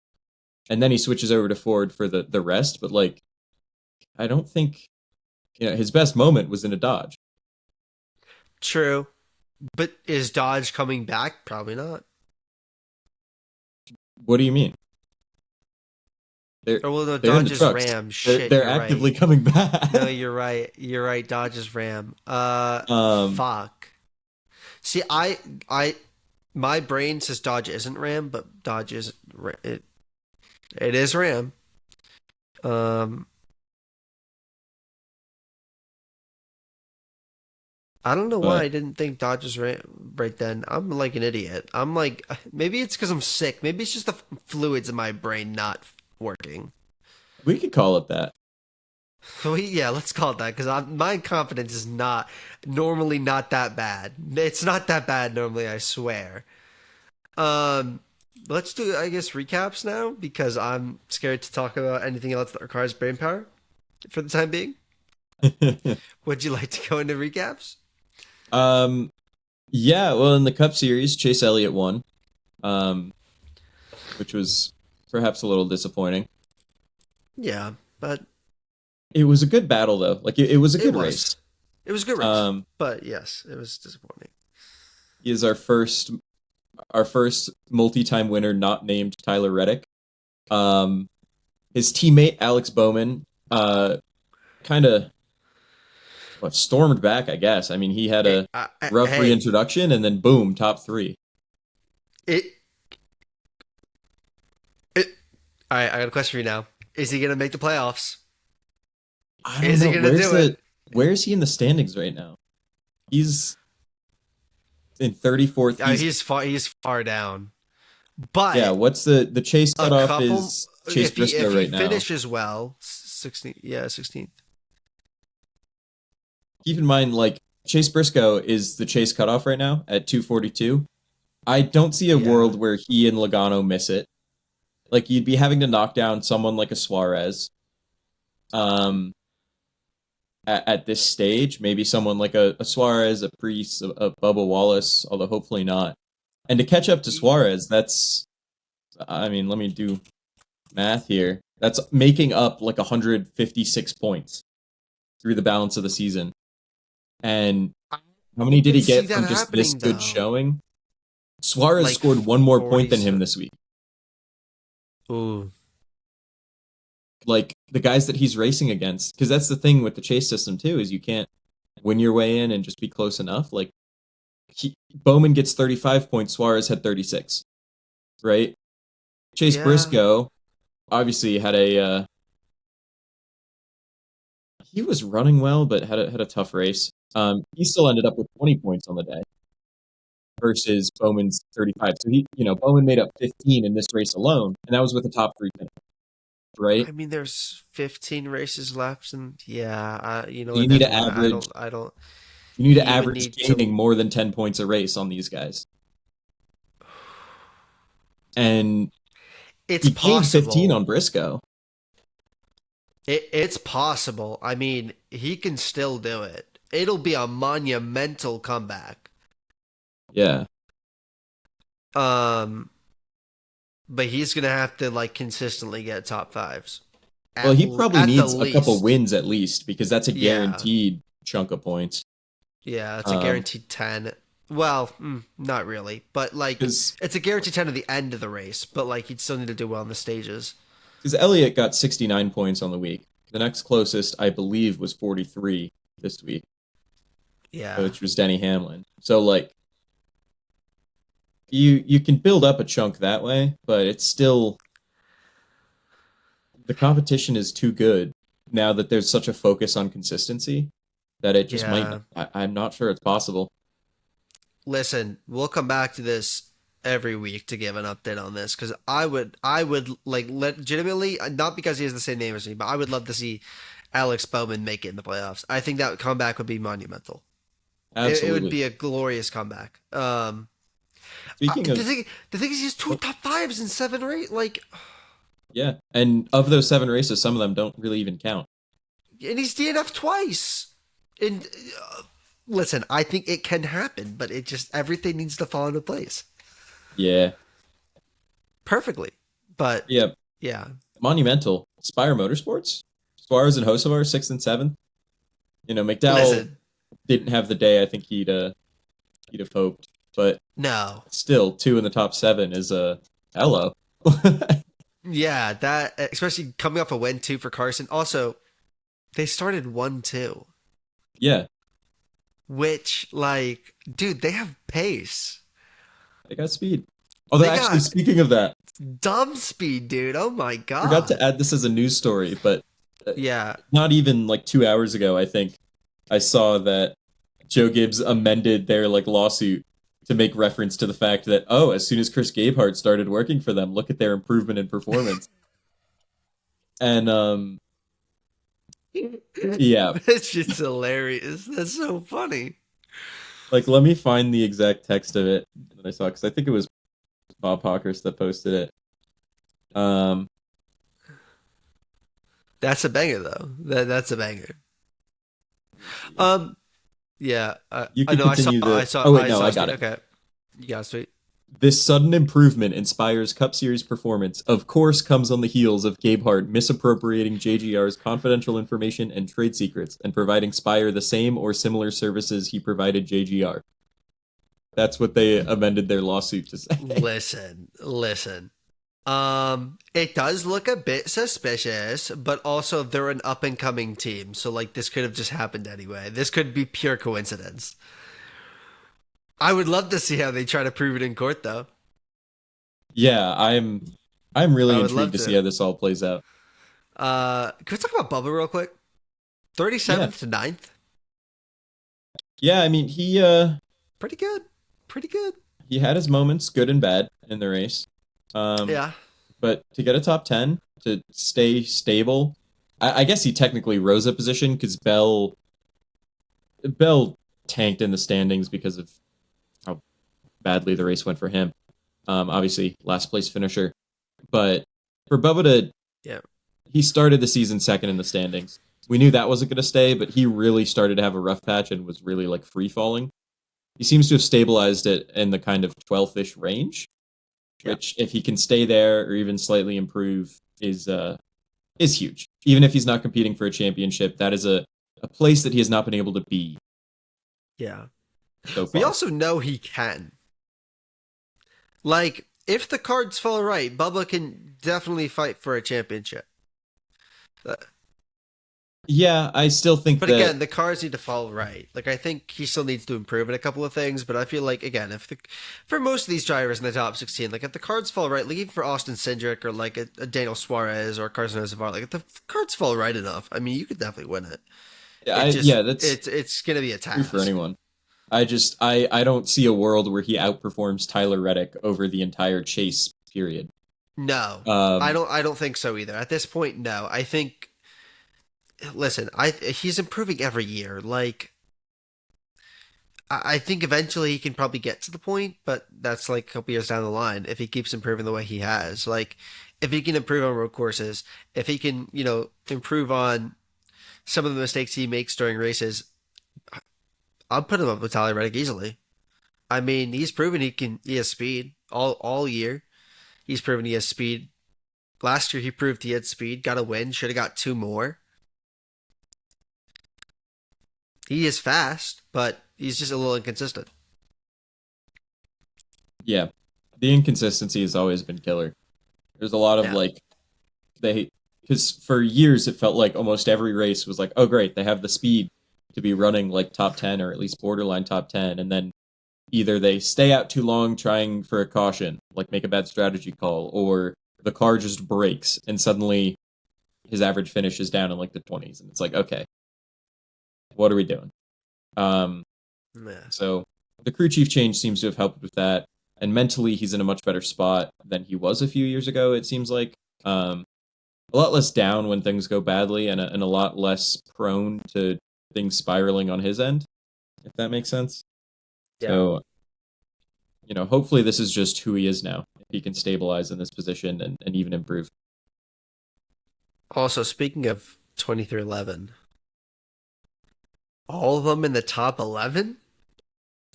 S2: and then he switches over to Ford for the rest. But like, I don't think his best moment was in a Dodge.
S1: True. But is Dodge coming back? Probably not.
S2: What do you mean? They're
S1: Or well, no,
S2: they're in
S1: Dodge
S2: the
S1: is
S2: trucks.
S1: Ram.
S2: They're
S1: Shit,
S2: they're
S1: you're
S2: actively
S1: right.
S2: coming back.
S1: No, you're right. You're right. Dodge is Ram.
S2: um,
S1: Fuck. See, my brain says Dodge isn't Ram, but Dodge is it is Ram. Um, I don't know why
S2: but
S1: I didn't think Dodge was right then. I'm like an idiot. I'm like maybe it's because I'm sick. Maybe it's just the fluids in my brain not working.
S2: we could call it that.
S1: Yeah, let's call it that because my confidence is not normally not that bad. It's not that bad normally, I swear. Um, let's do I guess recaps now because I'm scared to talk about anything else that requires brain power for the time being. Would you like to go into recaps?
S2: um, yeah. Well, in the Cup Series, Chase Elliott won, um, which was perhaps a little disappointing.
S1: Yeah, but
S2: It was a good battle though. Like it was a
S1: it
S2: good
S1: was
S2: race.
S1: it was a good race.
S2: Um,
S1: But yes, it was disappointing.
S2: he is our first multi-time winner not named Tyler Reddick. Um, his teammate Alex Bowman kind of stormed back, I guess. I mean, he had a rough
S1: Hey,
S2: reintroduction and then boom, top three.
S1: it it. All right, I got a question for you now. Is he gonna make the playoffs?
S2: I don't
S1: Is he
S2: know
S1: gonna do it?
S2: where is he in the standings right now? He's in 34th.
S1: He's far down.
S2: Yeah,
S1: But
S2: what's the chase
S1: a
S2: cutoff
S1: couple
S2: is Chase
S1: if
S2: Briscoe
S1: he
S2: right now.
S1: finishes well, 16th, yeah, 16th.
S2: Keep in mind, like Chase Briscoe is the chase cutoff right now at 242. I don't see a
S1: Yeah.
S2: world where he and Logano miss it. Like you'd be having to knock down someone like a Suarez. Um, at this stage, maybe someone like a Suarez, a Priest, a Bubba Wallace, although hopefully not. And to catch up to Suarez, I mean, let me do math here. That's making up like 156 points through the balance of the season. And how
S1: I
S2: many did
S1: could
S2: he
S1: see
S2: get
S1: that
S2: from just this
S1: happening
S2: good
S1: though.
S2: showing? Suarez
S1: Like
S2: scored one more point than him
S1: 47.
S2: this week.
S1: Ooh.
S2: Like the guys that he's racing against, because that's the thing with the chase system too, is you can't win your way in and just be close enough. Like Bowman gets 35 points, Suarez had 36, right? Chase
S1: Yeah.
S2: Briscoe obviously had he was running well, but had a tough race. He still ended up with 20 points on the day versus Bowman's 35. So Bowman made up 15 in this race alone, and that was with a top three finish, right?
S1: I mean, there's 15 races left, and yeah, you know
S2: So you
S1: what?
S2: need
S1: Never
S2: to
S1: mind.
S2: average
S1: I don't.
S2: you need to
S1: He would
S2: average
S1: need
S2: gaining
S1: to.
S2: more than 10 points a race on these guys. And
S1: It's
S2: he gained 15
S1: possible.
S2: on Briscoe.
S1: It's possible. I mean, he can still do it. It'll be a monumental comeback.
S2: Yeah.
S1: Um, but he's gonna have to like consistently get top fives
S2: Well, he probably
S1: at the
S2: needs a couple
S1: least.
S2: wins at least because that's a
S1: Yeah,
S2: guaranteed chunk of points.
S1: yeah, it's a
S2: Um,
S1: guaranteed 10. Well, not really, but like
S2: because
S1: it's a guaranteed 10 at the end of the race. But like he'd still need to do well in the stages.
S2: Elliott got 69 points on the week. The next closest, I believe, was 43 this week,
S1: Yeah.
S2: which was Denny Hamlin. So like you can build up a chunk that way, but it's still the competition is too good now that there's such a focus on consistency that it just might.
S1: Yeah.
S2: I'm not sure it's possible.
S1: Listen, we'll come back to this every week to give an update on this because I would like legitimately, not because he has the same name as me, but I would love to see Alex Bowman make it in the playoffs. I think that comeback would be monumental. It would
S2: Absolutely.
S1: be a glorious comeback.
S2: Speaking of,
S1: The thing is, he's two
S2: oh,
S1: top fives in seven or eight, like,
S2: yeah, and of those 7 races, some of them don't really even count.
S1: and he's DNF twice. And listen, I think it can happen, but it just everything needs to fall into place
S2: Yeah,
S1: perfectly. But
S2: yeah,
S1: yeah,
S2: monumental. Spire Motorsports, Suarez and Hocevar, sixth and seventh. McDowell
S1: listen,
S2: didn't have the day I think he'd have hoped, but
S1: no,
S2: still, two in the top seven is a hello.
S1: yeah, that especially coming off a win too for Carson. Also, they started 1-2,
S2: Yeah,
S1: which like, dude, they have pace.
S2: they got speed. Although,
S1: They
S2: actually,
S1: got
S2: speaking of that,
S1: dumb speed, dude. Oh my
S2: forgot to
S1: god.
S2: add this as a news story, but uh,
S1: Yeah,
S2: not even like 2 hours ago, I think I saw that Joe Gibbs amended their like lawsuit to make reference to the fact that as soon as Chris Gabehart started working for them, look at their improvement in performance. And yeah,
S1: it's just hilarious. That's so funny.
S2: like let me find the exact text of it that I saw because I think it was Bob Hawkers that posted it. Um,
S1: That's a banger though. That's a banger.
S2: let me see.
S1: Um, yeah.
S2: You
S1: I
S2: could
S1: know.
S2: continue the. Oh wait,
S1: I
S2: no,
S1: saw
S2: I
S1: a
S2: got
S1: tweet.
S2: it.
S1: Okay, you got a tweet.
S2: This sudden improvement inspires Cup Series performance. Of course, comes on the heels of Gabehart misappropriating JGR's confidential information and trade secrets and providing Spire the same or similar services he provided JGR. That's what they amended their lawsuit to say.
S1: Listen. It does look a bit suspicious, but also they're an up and coming team, so like this could have just happened anyway. This could be pure coincidence. I would love to see how they try to prove it in court, though.
S2: Yeah, I'm
S1: I
S2: really
S1: would
S2: intrigued
S1: love
S2: to see
S1: to.
S2: how this all plays out.
S1: Can we talk about Bubba real quick?
S2: Yeah.
S1: 37th to ninth.
S2: Yeah, I mean
S1: Pretty good. Pretty good.
S2: he had his moments, good and bad, in the race. Um,
S1: Yeah.
S2: but to get a top 10, to stay stable, I guess he technically rose a position because Bell tanked in the standings because of how badly the race went for him. Obviously, last place finisher. But for Bubba to,
S1: Yeah.
S2: he started the season second in the standings. We knew that wasn't going to stay, but he really started to have a rough patch and was really like free falling. He seems to have stabilized it in the kind of 12th-ish range,
S1: Yeah.
S2: which if he can stay there or even slightly improve is huge. Even if he's not competing for a championship, that is a place that he has not been able to be
S1: Yeah.
S2: so
S1: We
S2: far.
S1: also know he can. Like, if the cards fall right, Bubba can definitely fight for a championship. Uh,
S2: Yeah, I still think
S1: But
S2: that
S1: again, the cards need to fall right. Like, I think he still needs to improve in a couple of things. But I feel like, again, for most of these drivers in the top 16, like if the cards fall right, like even for Austin Cindric or like a Daniel Suarez or Carson Hocevar, like if the cards fall right enough, I mean, you could definitely win it. It just
S2: yeah, that's
S1: it's gonna be a
S2: true for
S1: task.
S2: anyone. I don't see a world where he outperforms Tyler Reddick over the entire chase period.
S1: No,
S2: Um,
S1: I don't think so either. At this point, no. I think listen, I he's improving every year. Like I think eventually he can probably get to the point, but that's like a couple years down the line if he keeps improving the way he has. Like if he can improve on road courses, if he can, improve on some of the mistakes he makes during races, I'll put him up with Tyler Reddick easily. I mean, he's proven he has speed all year. He's proven he has speed. Last year he proved he had speed, got a win, should have got two more. He is fast, but he's just a little inconsistent.
S2: yeah, the inconsistency has always been killer. There's a lot of
S1: Yeah.
S2: like they because for years it felt like almost every race was like, oh great, they have the speed to be running like top 10 or at least borderline top 10, and then either they stay out too long trying for a caution, like make a bad strategy call, or the car just breaks and suddenly his average finish is down in like the 20s, and it's like, okay, what are we doing?
S1: Yeah.
S2: So the crew chief change seems to have helped with that, and mentally he's in a much better spot than he was a few years ago. It seems like a lot less down when things go badly, and a lot less prone to things spiraling on his end, if that makes sense.
S1: Yeah.
S2: So, hopefully this is just who he is now. If he can stabilize in this position and even improve.
S1: Also, speaking of 2311, all of them in the top 11?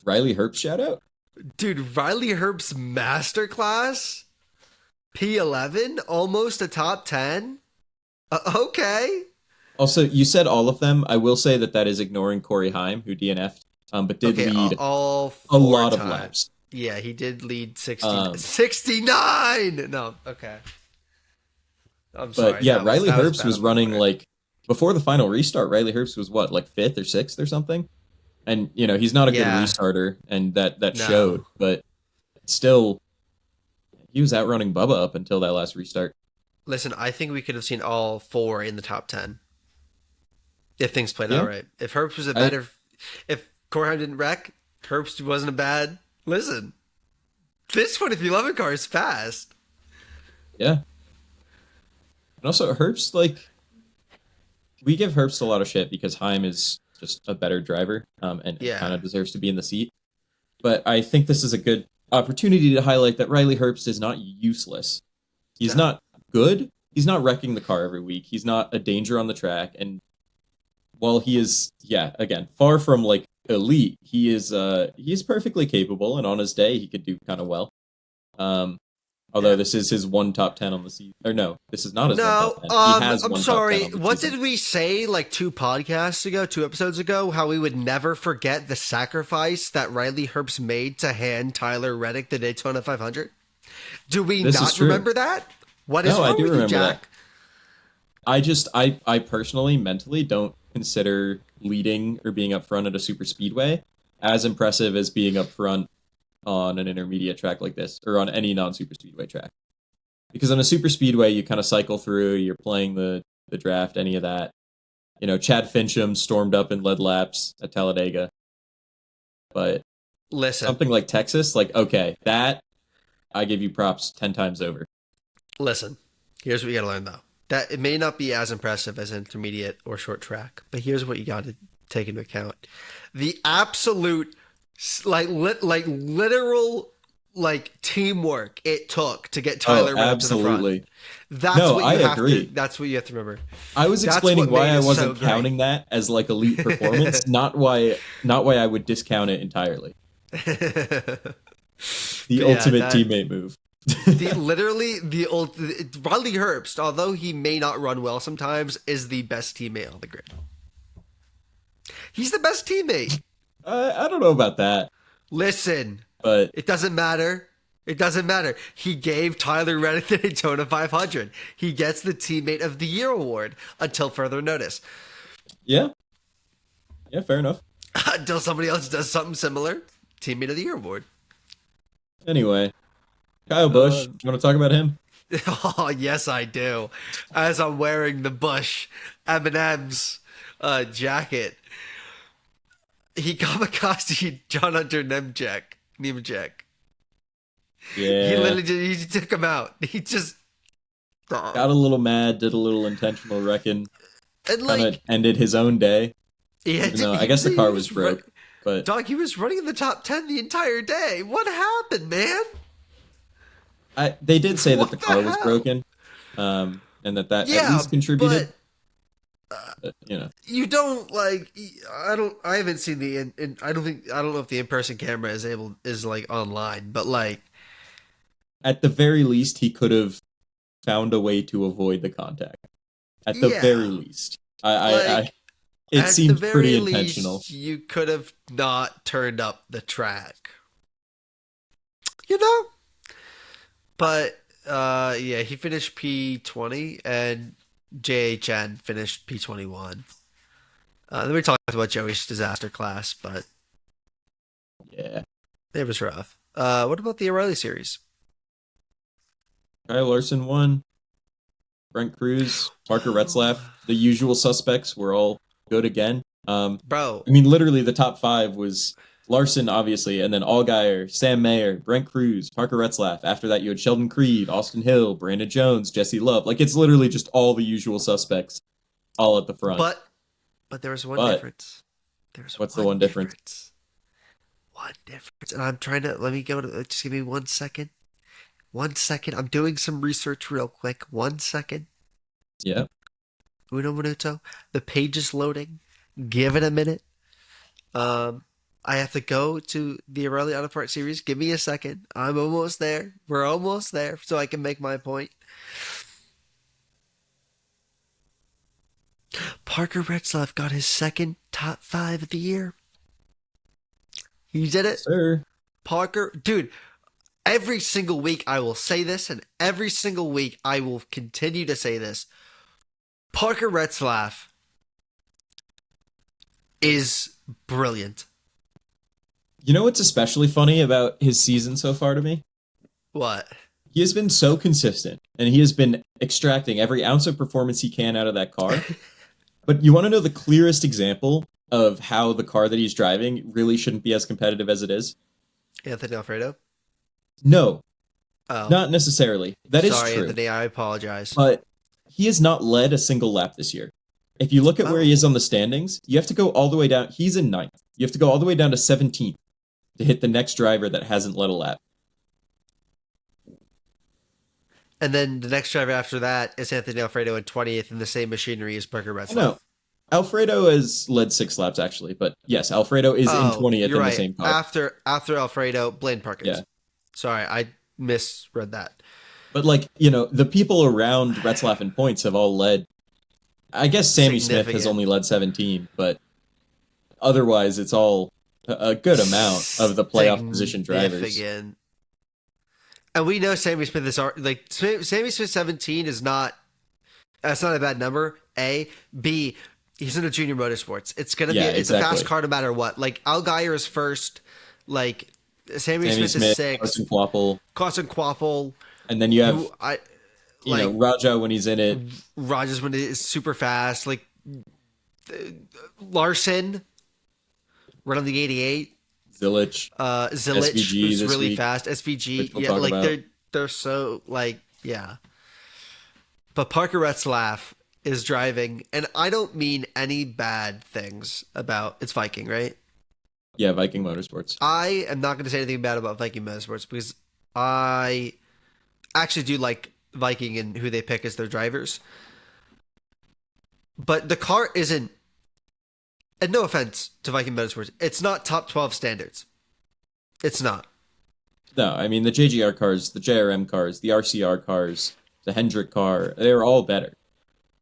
S2: Riley Herbst shout out?
S1: Dude, Riley Herbst's masterclass? P11? Almost a top 10? Okay.
S2: Also, you said all of them. I will say that is ignoring Corey Haim, who DNF'd, but did lead
S1: all
S2: a lot
S1: times.
S2: of laps.
S1: Yeah, he did lead 69! No, okay. I'm sorry.
S2: But yeah, Riley Herbst
S1: bad
S2: was
S1: on my
S2: running
S1: part.
S2: like, before the final restart, Riley Herbst was what, like 5th or 6th or something? And, he's not a good restarter, and that
S1: No.
S2: showed, but still, he was outrunning Bubba up until that last restart.
S1: Listen, I think we could have seen all 4 in the top 10 if things played out right. If Herbst was if Corheim didn't wreck, Herbst wasn't bad. Listen, this 2311 car is fast.
S2: Yeah. And also, Herbst, like, we give Herbst a lot of shit because Haim is just a better driver, and kind of deserves to be in the seat. But I think this is a good opportunity to highlight that Riley Herbst is not useless. He's not good. He's not wrecking the car every week. He's not a danger on the track. And while he is, again, far from like elite, he is perfectly capable. And on his day, he could do kind of well. Although this is his one top 10 on the season. Or no, this is not his one top 10. He has
S1: I'm
S2: one
S1: sorry.
S2: top 10 on the
S1: What
S2: season.
S1: did we say like 2 episodes ago? How we would never forget the sacrifice that Riley Herbst made to hand Tyler Reddick the Daytona 500? Do we not remember that? What is wrong with you, Jack?
S2: That. I personally, mentally, don't consider leading or being up front at a super speedway as impressive as being up front on an intermediate track like this, or on any non-super speedway track. Because on a super speedway, you kind of cycle through, you're playing the draft, any of that. Chad Fincham stormed up and led laps at Talladega. But
S1: listen,
S2: something like Texas, like, okay, that, I give you props 10 times over.
S1: Listen, here's what you gotta learn, though. That it may not be as impressive as intermediate or short track, but here's what you gotta take into account. The absolute literal teamwork it took to get Tyler Reddick to the front. That's what you have to remember.
S2: I was explaining why I wasn't counting that as like elite performance, not why I would discount it entirely. The ultimate teammate move.
S1: Riley Herbst, although he may not run well sometimes, is the best teammate on the grid. He's the best teammate.
S2: I don't know about that.
S1: Listen,
S2: but
S1: it doesn't matter. It doesn't matter. He gave Tyler Reddick the Daytona 500. He gets the Teammate of the Year award until further notice.
S2: Yeah. Yeah, fair enough.
S1: Until somebody else does something similar. Teammate of the Year award.
S2: Anyway, Kyle Busch, you want to talk about him?
S1: Oh, yes, I do. As I'm wearing the Busch M&M's jacket. He kamikaze John Hunter Nemechek.
S2: Yeah.
S1: He literally he took him out. He just
S2: got a little mad, did a little intentional wrecking,
S1: and
S2: kind of ended his own day.
S1: Yeah,
S2: I guess the car was broke. But
S1: dog, he was running in the top 10 the entire day. What happened, man?
S2: They did say that the car was broken, and that at least contributed. But,
S1: you don't I haven't seen I don't know if the in-person camera is online, but
S2: at the very least he could have found a way to avoid the contact. At the very least, it seemed pretty intentional.
S1: You could have not turned up the track, but he finished P20, and JHN finished P21. Then we talked about Joey's disaster class, but
S2: Yeah.
S1: it was rough. What about the O'Reilly series?
S2: Kyle Larson won. Brent Cruz, Parker Retzlaff, the usual suspects were all good again.
S1: Bro,
S2: I mean, literally the top five was Larson, obviously, and then Allgaier, Sam Mayer, Brent Cruz, Parker Retzlaff. After that, you had Sheldon Creed, Austin Hill, Brandon Jones, Jesse Love. Like, it's literally just all the usual suspects all at the front.
S1: but there was one
S2: But
S1: difference. There's
S2: what's the one difference?
S1: One difference. And I'm trying to, let me go to, just give me 1 second. 1 second. I'm doing some research real quick. 1 second.
S2: Yeah.
S1: Uno minuto. The page is loading. Give it a minute. I have to go to the O'Reilly Auto Parts series. Give me a second. I'm almost there. We're almost there, so I can make my point. Parker Retzlaff got his second top 5 of the year. He did it.
S2: Sir.
S1: Parker, dude, every single week I will say this, and every single week I will continue to say this. Parker Retzlaff is brilliant.
S2: You know what's especially funny about his season so far to me?
S1: What?
S2: He has been so consistent, and he has been extracting every ounce of performance he can out of that car. But you want to know the clearest example of how the car that he's driving really shouldn't be as competitive as it is?
S1: Anthony Alfredo?
S2: No,
S1: Oh.
S2: not necessarily. That is
S1: Sorry,
S2: true.
S1: Anthony, I apologize.
S2: But he has not led a single lap this year. If you look at where he is on the standings, you have to go all the way down. He's in ninth. You have to go all the way down to 17th to hit the next driver that hasn't led a lap.
S1: And then the next driver after that is Anthony Alfredo in 20th in the same machinery as Parker Retzlaff.
S2: No, Alfredo has led 6 laps actually, but yes, Alfredo is in 20th in the same car.
S1: After Alfredo, Blaine Parkins.
S2: Yeah.
S1: Sorry, I misread that.
S2: But like, the people around Retzlaff in points have all led. I guess Sammy Smith has only led 17, but otherwise it's all a good amount of the playoff position drivers.
S1: And we know Sammy Smith is like Sammy Smith 17 is not. That's not a bad number. A, B. He's in a junior motorsports. It's gonna be. It's a fast car no matter what. Like Allgaier is first. Like Sammy Smith is 6th. Carson Quapple.
S2: And then you have Raja when he's in it.
S1: Raja's when it is super fast. Like Larson, run on the 88.
S2: Zilic SVG
S1: who's really
S2: week,
S1: fast. SVG, yeah, like about. they're so like yeah. But Parker Retzlaff is driving, and I don't mean any bad things about it's Viking, right?
S2: Yeah, Viking Motorsports.
S1: I am not going to say anything bad about Viking Motorsports because I actually do like Viking and who they pick as their drivers. But the car isn't. And no offense to Viking Motorsports, it's not top 12 standards. It's not.
S2: No, I mean, the JGR cars, the JRM cars, the RCR cars, the Hendrick car, they're all better.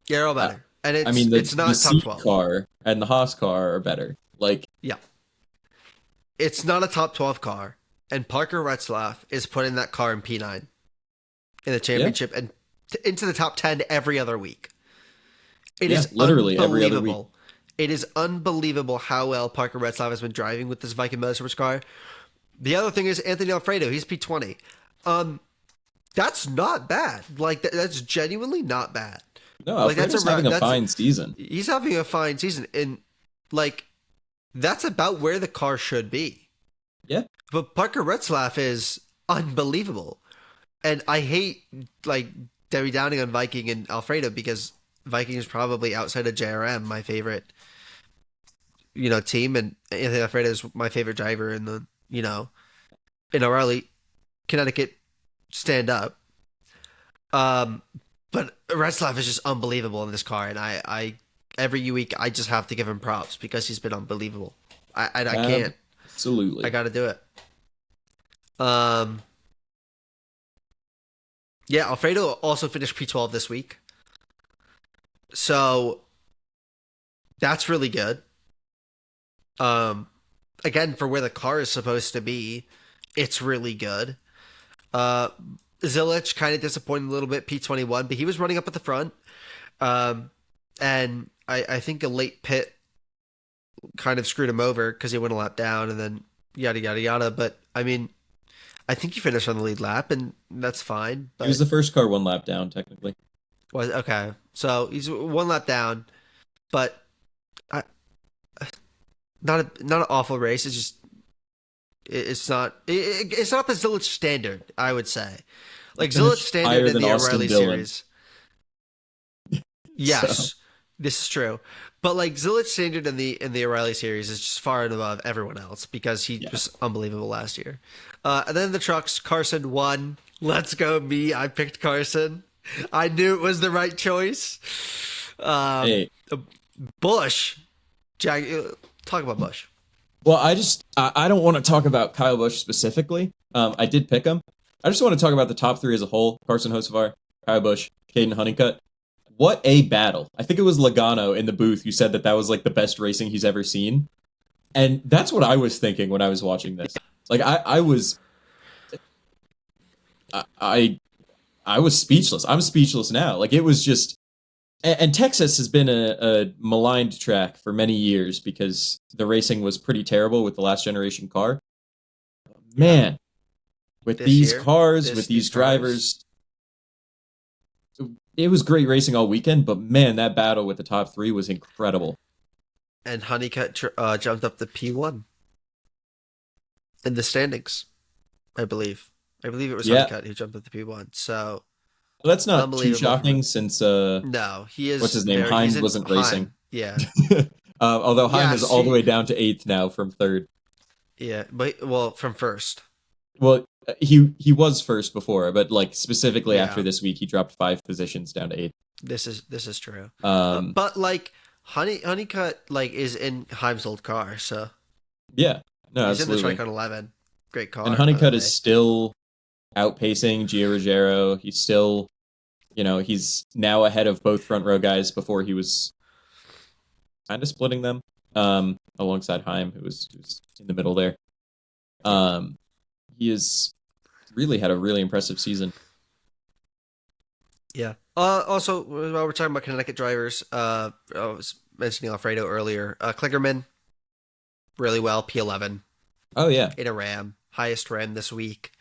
S1: Yeah, they're all better. And
S2: it's
S1: not
S2: the
S1: top 12.
S2: car and the Haas car are better. Like,
S1: yeah. It's not a top 12 car. And Parker Retzlaff is putting that car in P9 in the championship and into the top 10 every other week. It is literally every other week. It is unbelievable how well Parker Retzlaff has been driving with this Viking Motorsports car. The other thing is Anthony Alfredo. He's P20. That's not bad. Like that's genuinely not bad.
S2: No, Alfredo's having a fine season.
S1: He's having a fine season, and like that's about where the car should be.
S2: Yeah.
S1: But Parker Retzlaff is unbelievable, and I hate like Debbie Downing on Viking and Alfredo because Viking is probably outside of JRM my favorite, team, and Anthony Alfredo is my favorite driver in the, in O'Reilly, Connecticut, stand up. But Retzlaff is just unbelievable in this car, and I every week I just have to give him props because he's been unbelievable. I can't.
S2: Absolutely.
S1: I got to do it. Yeah, Alfredo also finished P12 this week. So that's really good. Again, for where the car is supposed to be, it's really good. Zilic kind of disappointed a little bit, P21, but he was running up at the front. Um, and I think a late pit kind of screwed him over because he went a lap down and then yada yada yada. But I mean, I think he finished on the lead lap and that's fine.
S2: He was
S1: But
S2: the first car one lap down, technically.
S1: was okay. So he's one lap down, but I, not an awful race. It's just it's not the Zilich standard. I would say like Zilich
S2: Finished
S1: standard
S2: higher
S1: in
S2: than
S1: the
S2: Austin
S1: O'Reilly
S2: Dillon.
S1: series.
S2: So,
S1: Yes, this is true. But like Zilich standard in the O'Reilly series is just far and above everyone else because he
S2: yeah.
S1: was unbelievable last year. And then the trucks, Carson won. Let's go me. I picked Carson. I knew it was the right choice. Um,
S2: Hey,
S1: Bush, Jack, talk about Bush.
S2: well, I don't want to talk about Kyle Busch specifically. I did pick him. I just want to talk about the top three as a whole: Carson Hocevar, Kyle Busch, Caden Honeycutt. What a battle! I think it was Laguna in the booth who said that that was like the best racing he's ever seen, and that's what I was thinking when I was watching this. Like I was, I was speechless. I'm speechless now. Like it was just, and Texas has been a maligned track for many years because the racing was pretty terrible with the last generation car. Man, with
S1: This
S2: these
S1: year,
S2: cars, with
S1: these
S2: these
S1: cars.
S2: drivers, it was great racing all weekend. But man, that battle with the top three was incredible.
S1: And Honeycutt jumped up to P1 in the standings, I believe. I believe it was
S2: Yeah,
S1: Honeycutt who jumped up to P1. So
S2: well, that's not too
S1: unbelievable from
S2: shocking
S1: him.
S2: since
S1: No, he
S2: what's
S1: is
S2: his name?
S1: there. He's
S2: Heim
S1: in
S2: wasn't racing.
S1: Heim. Yeah.
S2: Although Heim is
S1: Yes.
S2: all the way down to eighth now from third.
S1: Yeah. But well, from first.
S2: Well, he was first before, but like specifically after
S1: Yeah.
S2: this week, he dropped 5 positions down to eighth.
S1: This is true.
S2: Um,
S1: But like Honeycutt like is in Heim's old car, so
S2: yeah, no,
S1: he's in the
S2: absolutely.
S1: Tricon 11. Great
S2: And
S1: car, by the
S2: Honeycutt is
S1: way.
S2: still outpacing Gio Ruggiero. He's still, he's now ahead of both front row guys before he was kind of splitting them alongside Heim, who was in the middle there. He has really had a really impressive season.
S1: Yeah. Also, while we're talking about Connecticut drivers, I was mentioning Alfredo earlier. Klingerman, really well, P11
S2: Oh yeah,
S1: in a Ram, highest Ram this week.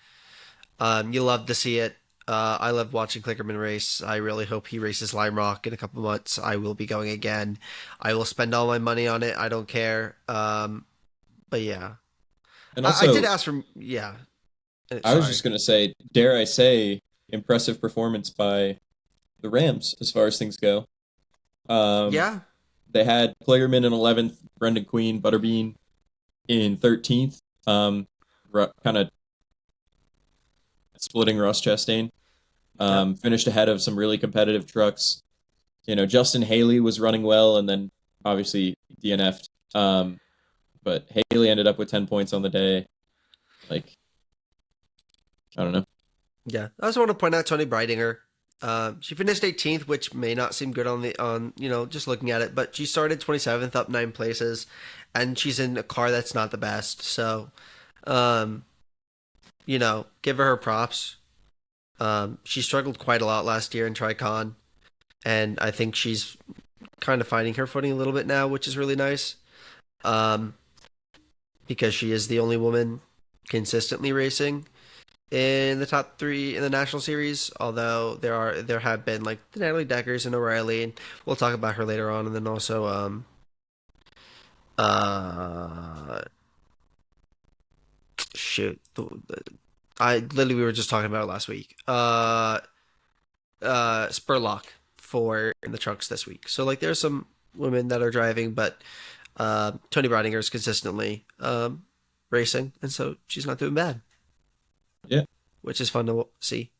S1: You love to see it. I love watching Klingerman race. I really hope he races Lime Rock in a couple months. I will be going again. I will spend all my money on it. I don't care. But yeah,
S2: and
S1: I did
S2: also
S1: ask for yeah.
S2: I was
S1: Sorry.
S2: just gonna say, dare I say, impressive performance by the Rams as far as things go. Um,
S1: Yeah,
S2: they had Kligerman in 11th, Brendan Queen, Butterbean in 13th, kind of splitting Ross Chastain.
S1: yeah,
S2: Finished ahead of some really competitive trucks. Justin Haley was running well, and then obviously DNF'd. But Haley ended up with 10 points on the day. Like, I don't know.
S1: yeah. I also want to point out Tony Breidinger. She finished 18th, which may not seem good on just looking at it, but she started 27th, up 9 places, and she's in a car that's not the best. So, um, give her props. She struggled quite a lot last year in Tricon, and I think she's kind of finding her footing a little bit now, which is really nice. Um, because she is the only woman consistently racing in the top three in the national series. Although there have been like the Natalie Deckers and O'Reilly, and we'll talk about her later on. And then also uh shoot, I literally we were just talking about it last week. Spurlock for in the trucks this week. So like there's some women that are driving, but Tony Breidinger is consistently racing, and so she's not doing bad,
S2: Yeah.
S1: which is fun to see.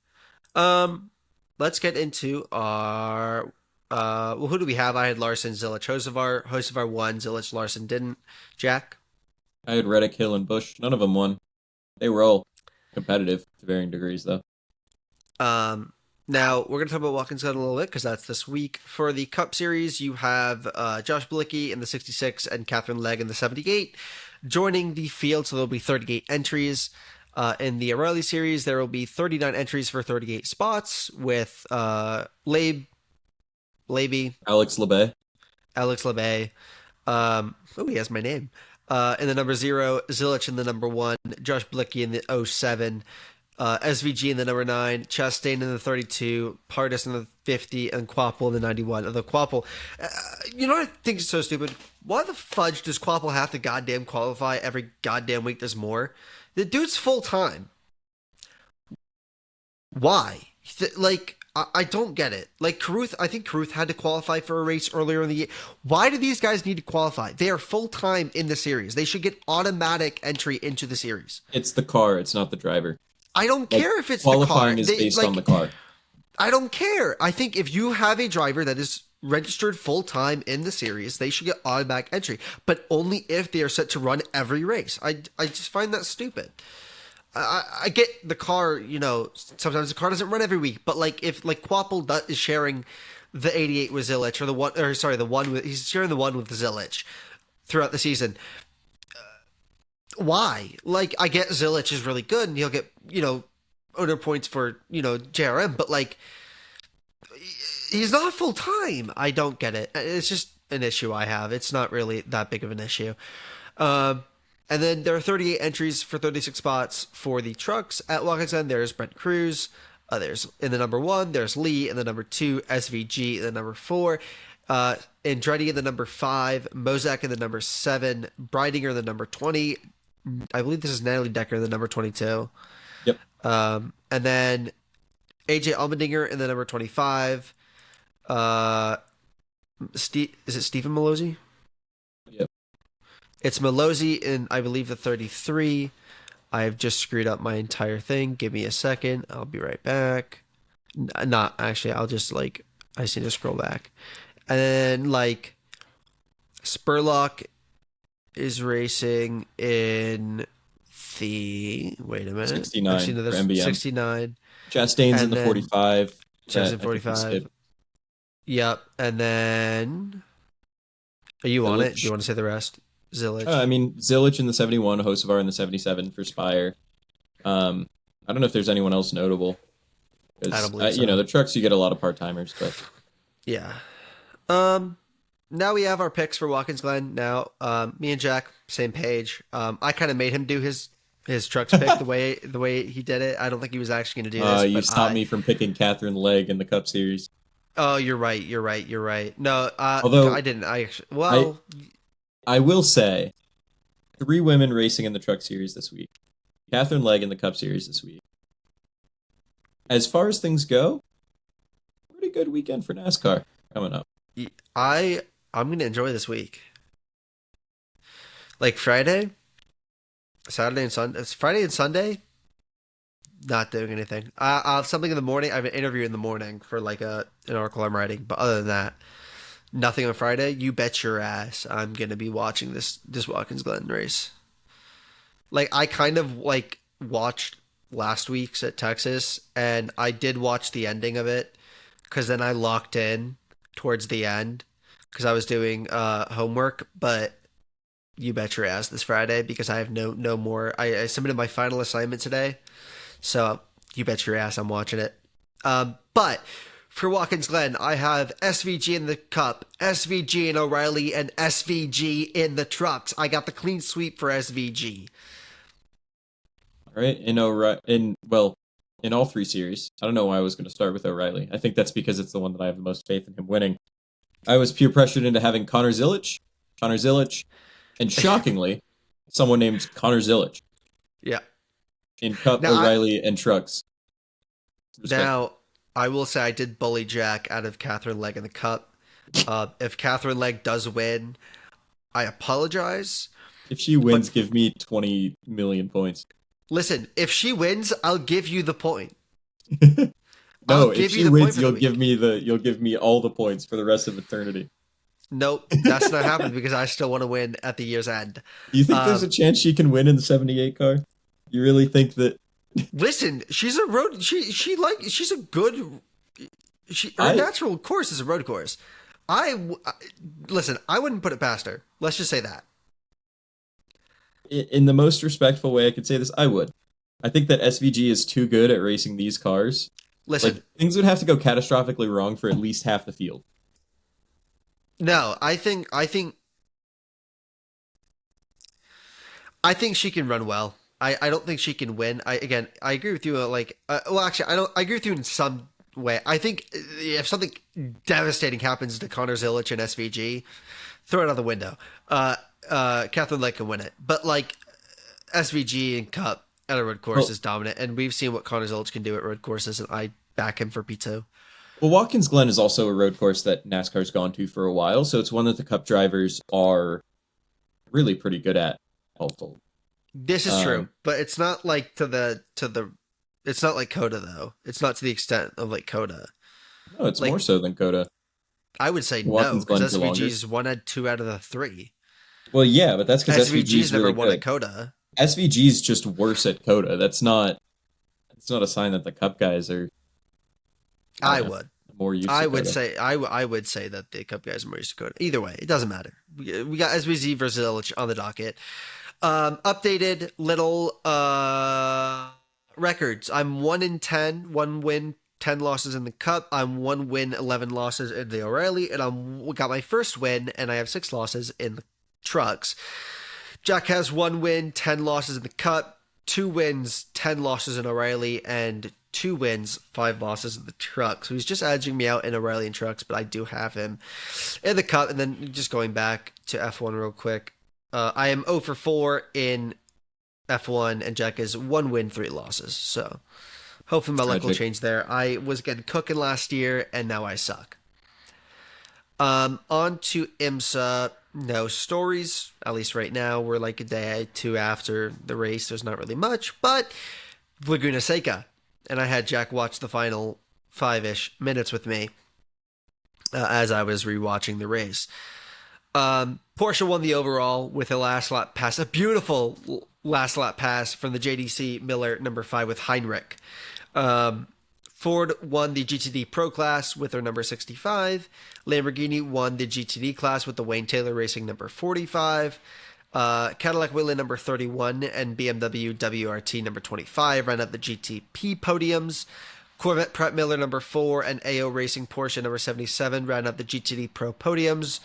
S1: Um, let's get into our. Well, who do we have? I had Larson, Zilich, Hocevar. Hocevar won. Zilich, Larson didn't. Jack.
S2: I had Reddick, Hill, and Bush. None of them won. They were all competitive to varying degrees, though.
S1: Now we're gonna talk about Watkins in a little bit because that's this week. For the Cup Series, you have Josh Bilicki in the 66 and Catherine Legg in the 78 joining the field. So there'll be 38 entries. In the O'Reilly Series, there will be 39 entries for 38 spots with Labe Laby,
S2: Alex Labay.
S1: Alex Labay. He has my name. In the number 0, Zilich in the number 1, Josh Blicky in the '07, SVG in the number 9, Chastain in the 32, Pardis in the 50, and Quapple in the 91. Although Quapple, you know what I think is so stupid? Why the fudge does Quapple have to goddamn qualify every goddamn week there's more? The dude's full time. Why? I don't get it. Like, Caruth, I think Caruth had to qualify for a race earlier in the year. Why do these guys need to qualify? They are full-time in the series. They should get automatic entry into the series.
S2: It's the car. It's not the driver.
S1: I don't
S2: Like,
S1: care if it's the car.
S2: qualifying is based on the car.
S1: I don't care. I think if you have a driver that is registered full-time in the series, they should get automatic entry, but only if they are set to run every race. I just find that stupid. I get the car, sometimes the car doesn't run every week, but if Quapple is sharing the 88 with Zilich, he's sharing the one with Zilich throughout the season. Why? I get Zilich is really good and he'll get, owner points for, JRM, but he's not full time. I don't get it. It's just an issue I have. It's not really that big of an issue. And then there are 38 entries for 36 spots for the trucks at Watkins. There's Brent Cruz. There's in the number 1. There's Lee in the number 2. SVG in the number 4. Andretti in the number 5. Mozak in the number 7. Breidinger in the number 20. I believe this is Natalie Decker in the number 22.
S2: Yep.
S1: And then AJ Allmendinger in the number 25. Is it Stephen Malozzi?
S2: Yep.
S1: It's Malozzi in, I believe, the 33. I've just screwed up my entire thing. Give me a second. I'll be right back. Not actually. I'll just I just need to scroll back. And then Spurlock is racing in the wait a minute
S2: 69
S1: actually, no,
S2: for MBM.
S1: 69.
S2: Chastain's in the 45.
S1: Chastain 45. Yep. And then are you on it? Do you want to say the rest? Zilich.
S2: Zilich in the 71, Hocevar in the 77 for Spire. I don't know if there's anyone else notable.
S1: I don't believe so.
S2: The trucks, you get a lot of part-timers, but...
S1: Yeah. Now we have our picks for Watkins Glen. Now, me and Jack, same page. I kind of made him do his trucks pick the way he did it. I don't think he was actually going to do this.
S2: You stopped me from picking Catherine Legg in the Cup Series.
S1: Oh, you're right. No,
S2: Although
S1: I didn't.
S2: I will say, 3 women racing in the Truck Series this week. Catherine Legg in the Cup Series this week. As far as things go, pretty good weekend for NASCAR coming up.
S1: I'm going to enjoy this week. Friday, Saturday, and Sunday. It's Friday and Sunday. Not doing anything. I'll have something in the morning. I have an interview in the morning for an article I'm writing. But other than that, nothing on Friday. You bet your ass I'm going to be watching this Watkins Glen race. I kind of watched last week's at Texas, and I did watch the ending of it because then I locked in towards the end because I was doing homework. But you bet your ass this Friday because I have no more. I submitted my final assignment today, so you bet your ass I'm watching it. But for Watkins Glen, I have SVG in the Cup, SVG in O'Reilly, and SVG in the trucks. I got the clean sweep for SVG.
S2: All right, in all 3 series. I don't know why I was going to start with O'Reilly. I think that's because it's the one that I have the most faith in him winning. I was peer pressured into having Connor Zilich, and shockingly, someone named Connor Zilich.
S1: Yeah.
S2: In Cup, now, O'Reilly, and trucks.
S1: Now, I will say I did bully Jack out of Catherine Legg in the Cup. If Catherine Legg does win, I apologize.
S2: If she wins, give me 20 million points.
S1: Listen, if she wins, I'll give you the point.
S2: No, if she wins, you'll give me all the points for the rest of eternity.
S1: Nope, that's not happening because I still want to win at the year's end.
S2: You think there's a chance she can win in the 78 car? You really think that?
S1: Listen, she's a road. She's a good. Her natural course is a road course. Listen, I wouldn't put it past her. Let's just say that.
S2: In the most respectful way I could say this, I would. I think that SVG is too good at racing these cars.
S1: Listen,
S2: things would have to go catastrophically wrong for at least half the field.
S1: No, I think she can run well. I don't think she can win. I agree with you. Well, actually, I don't. I agree with you in some way. I think if something devastating happens to Connor Zilic and SVG, throw it out the window. Catherine Lake can win it, but like SVG and Cup at a road course
S2: Well,
S1: is dominant, and we've seen what Connor Zilic can do at road courses, and I back him for P2.
S2: well, Watkins Glen is also a road course that NASCAR's gone to for a while, so it's one that the Cup drivers are really pretty good at. All told.
S1: This is true,
S2: Um,
S1: but it's not like to the. It's not like Coda though. It's not to the extent of like Coda.
S2: no, it's more
S1: Like
S2: so than Coda.
S1: I would say no
S2: Watkins
S1: because
S2: Glen for longer.
S1: SVG's won at 2 out of the 3.
S2: Well, yeah, but that's because SVG
S1: SVG's
S2: is
S1: never
S2: really
S1: won at
S2: good.
S1: Coda.
S2: SVG's just worse at Coda. That's not. It's not a sign that the Cup guys are, I don't
S1: I
S2: know,
S1: would.
S2: more used to
S1: I would
S2: Coda.
S1: say I would say that the Cup guys are more used to Coda. Either way, it doesn't matter. We got SVZ versus Illich on the docket. Updated little records. I'm 1-10, 1 win, 10 losses in the Cup. I'm 1 win, 11 losses in the O'Reilly, and I'm got my first win, and I have 6 losses in the trucks. Jack has 1 win, 10 losses in the Cup, 2 wins, 10 losses in O'Reilly, and 2 wins, 5 losses in the truck. So he's just edging me out in O'Reilly and trucks, but I do have him in the Cup. And then just going back to F1 real quick, I am 0 for 4 in F1, and Jack is 1 win, 3 losses. So hopefully my luck will
S2: Tragic.
S1: change there. I was getting cooking last year, and now I suck. On to IMSA. No stories, at least right now. We're like a day or two after the race. There's not really much, but Laguna Seca. And I had Jack watch the final 5-ish minutes with me as I was rewatching the race. Porsche won the overall with a last lap pass, a beautiful last lap pass from the JDC Miller number 5 with Heinrich. Um, Ford won the GTD Pro class with their number 65. Lamborghini won the GTD class with the Wayne Taylor Racing number 45. Cadillac Whelen number 31 and BMW WRT number 25 ran up the GTP podiums. Corvette Pratt Miller number 4 and AO Racing Porsche number 77 ran up the GTD Pro podiums.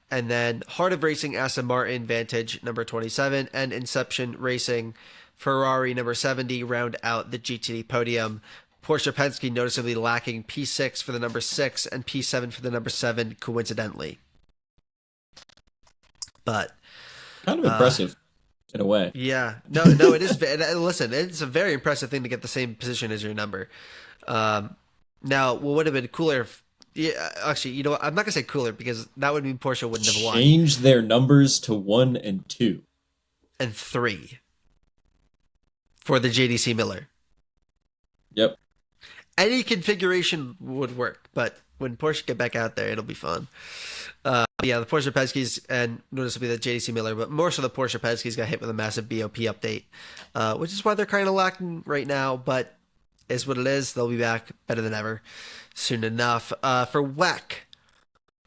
S1: And then Heart of Racing Aston Martin Vantage number 27 and Inception Racing Ferrari number 70 round out the GTD podium. Porsche Penske noticeably lacking P6 for the number 6 and P7 for the number 7 coincidentally. But
S2: Kind of impressive in a way.
S1: yeah, no, it is. Listen, it's a very impressive thing to get the same position as your number. Now, what would have been cooler if, yeah, actually, you know what? I'm not gonna say cooler because that would mean Porsche wouldn't have won.
S2: Change their numbers to 1 and 2.
S1: And 3 for the JDC Miller.
S2: Yep.
S1: Any configuration would work, but when Porsche get back out there, it'll be fun. Yeah, the Porsche Penske's and noticeably the JDC Miller, but more so the Porsche Penske's got hit with a massive BOP update, which is why they're kind of lacking right now, but is what it is. They'll be back better than ever soon enough. For WEC,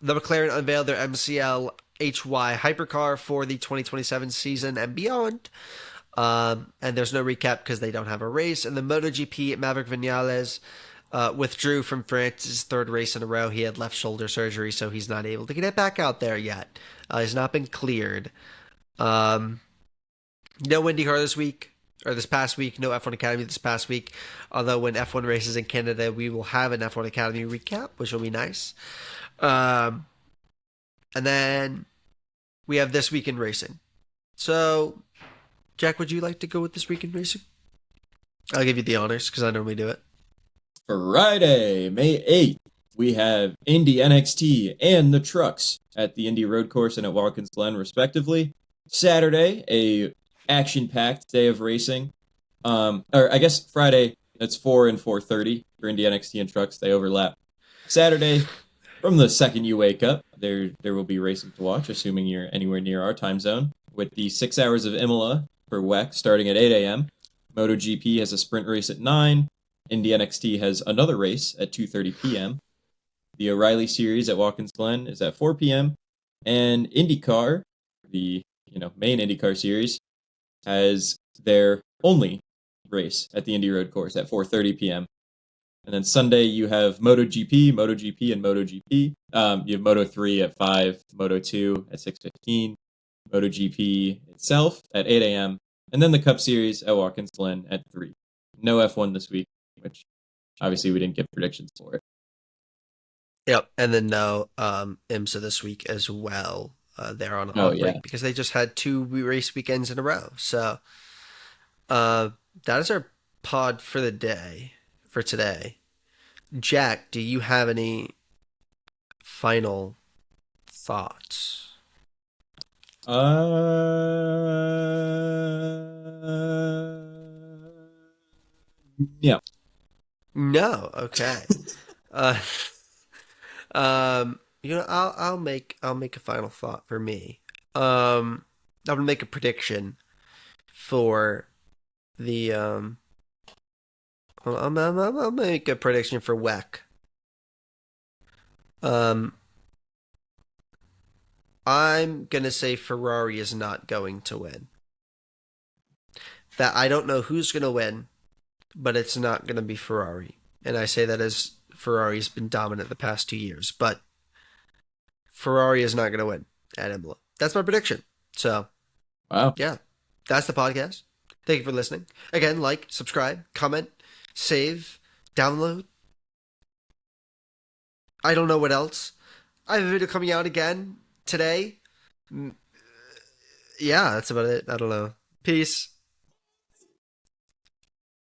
S1: the McLaren unveiled their MCL HY HyperCar for the 2027 season and beyond. And there's no recap because they don't have a race. And the MotoGP Maverick Vinales withdrew from France's 3rd race in a row. He had left shoulder surgery, so he's not able to get it back out there yet. He's not been cleared. No IndyCar this week, or this past week. No F1 Academy this past week. Although when F1 races in Canada, we will have an F1 Academy recap, which will be nice. And then we have This Week in Racing. So, Jack, would you like to go with This Week in Racing? I'll give you the honors because I normally do it.
S2: Friday, May 8th, we have IndyNXT and the trucks at the Indy Road Course and at Watkins Glen, respectively. Saturday, a action-packed day of racing. Or I guess Friday, that's 4 and 4:30 for IndyNXT and trucks. They overlap. Saturday, from the second you wake up, there will be racing to watch, assuming you're anywhere near our time zone, with the 6 hours of Imola for WEC starting at 8 a.m. MotoGP has a sprint race at 9. IndyNXT has another race at 2:30 p.m. The O'Reilly Series at Watkins Glen is at 4 p.m. And IndyCar, the main IndyCar series, has their only race at the Indy Road Course at 4:30 p.m. And then Sunday you have MotoGP, and MotoGP. You have Moto3 at 5, Moto2 at 6:15, MotoGP itself at 8 a.m., and then the Cup Series at Watkins Glen at 3. No F1 this week, which obviously we didn't get predictions for it.
S1: Yep, and then no IMSA this week as well. They're on
S2: Oh
S1: off
S2: yeah.
S1: break because they just had two race weekends in a row. So that is our pod for the day, for today. Jack, do you have any final thoughts?
S2: Yeah.
S1: No. Okay. Uh, I'll make a final thought for me. I'm gonna make a prediction for the I'll make a prediction for WEC. Um, I'm gonna say Ferrari is not going to win. That I don't know who's gonna win, but it's not gonna be Ferrari. And I say that as Ferrari's been dominant the past 2 years, but Ferrari is not gonna win at Imola. That's my prediction. So
S2: Wow.
S1: yeah, that's the podcast. Thank you for listening. Again, like, subscribe, comment, save, download. I don't know what else. I have a video coming out again today. Yeah, that's about it. I don't know. Peace.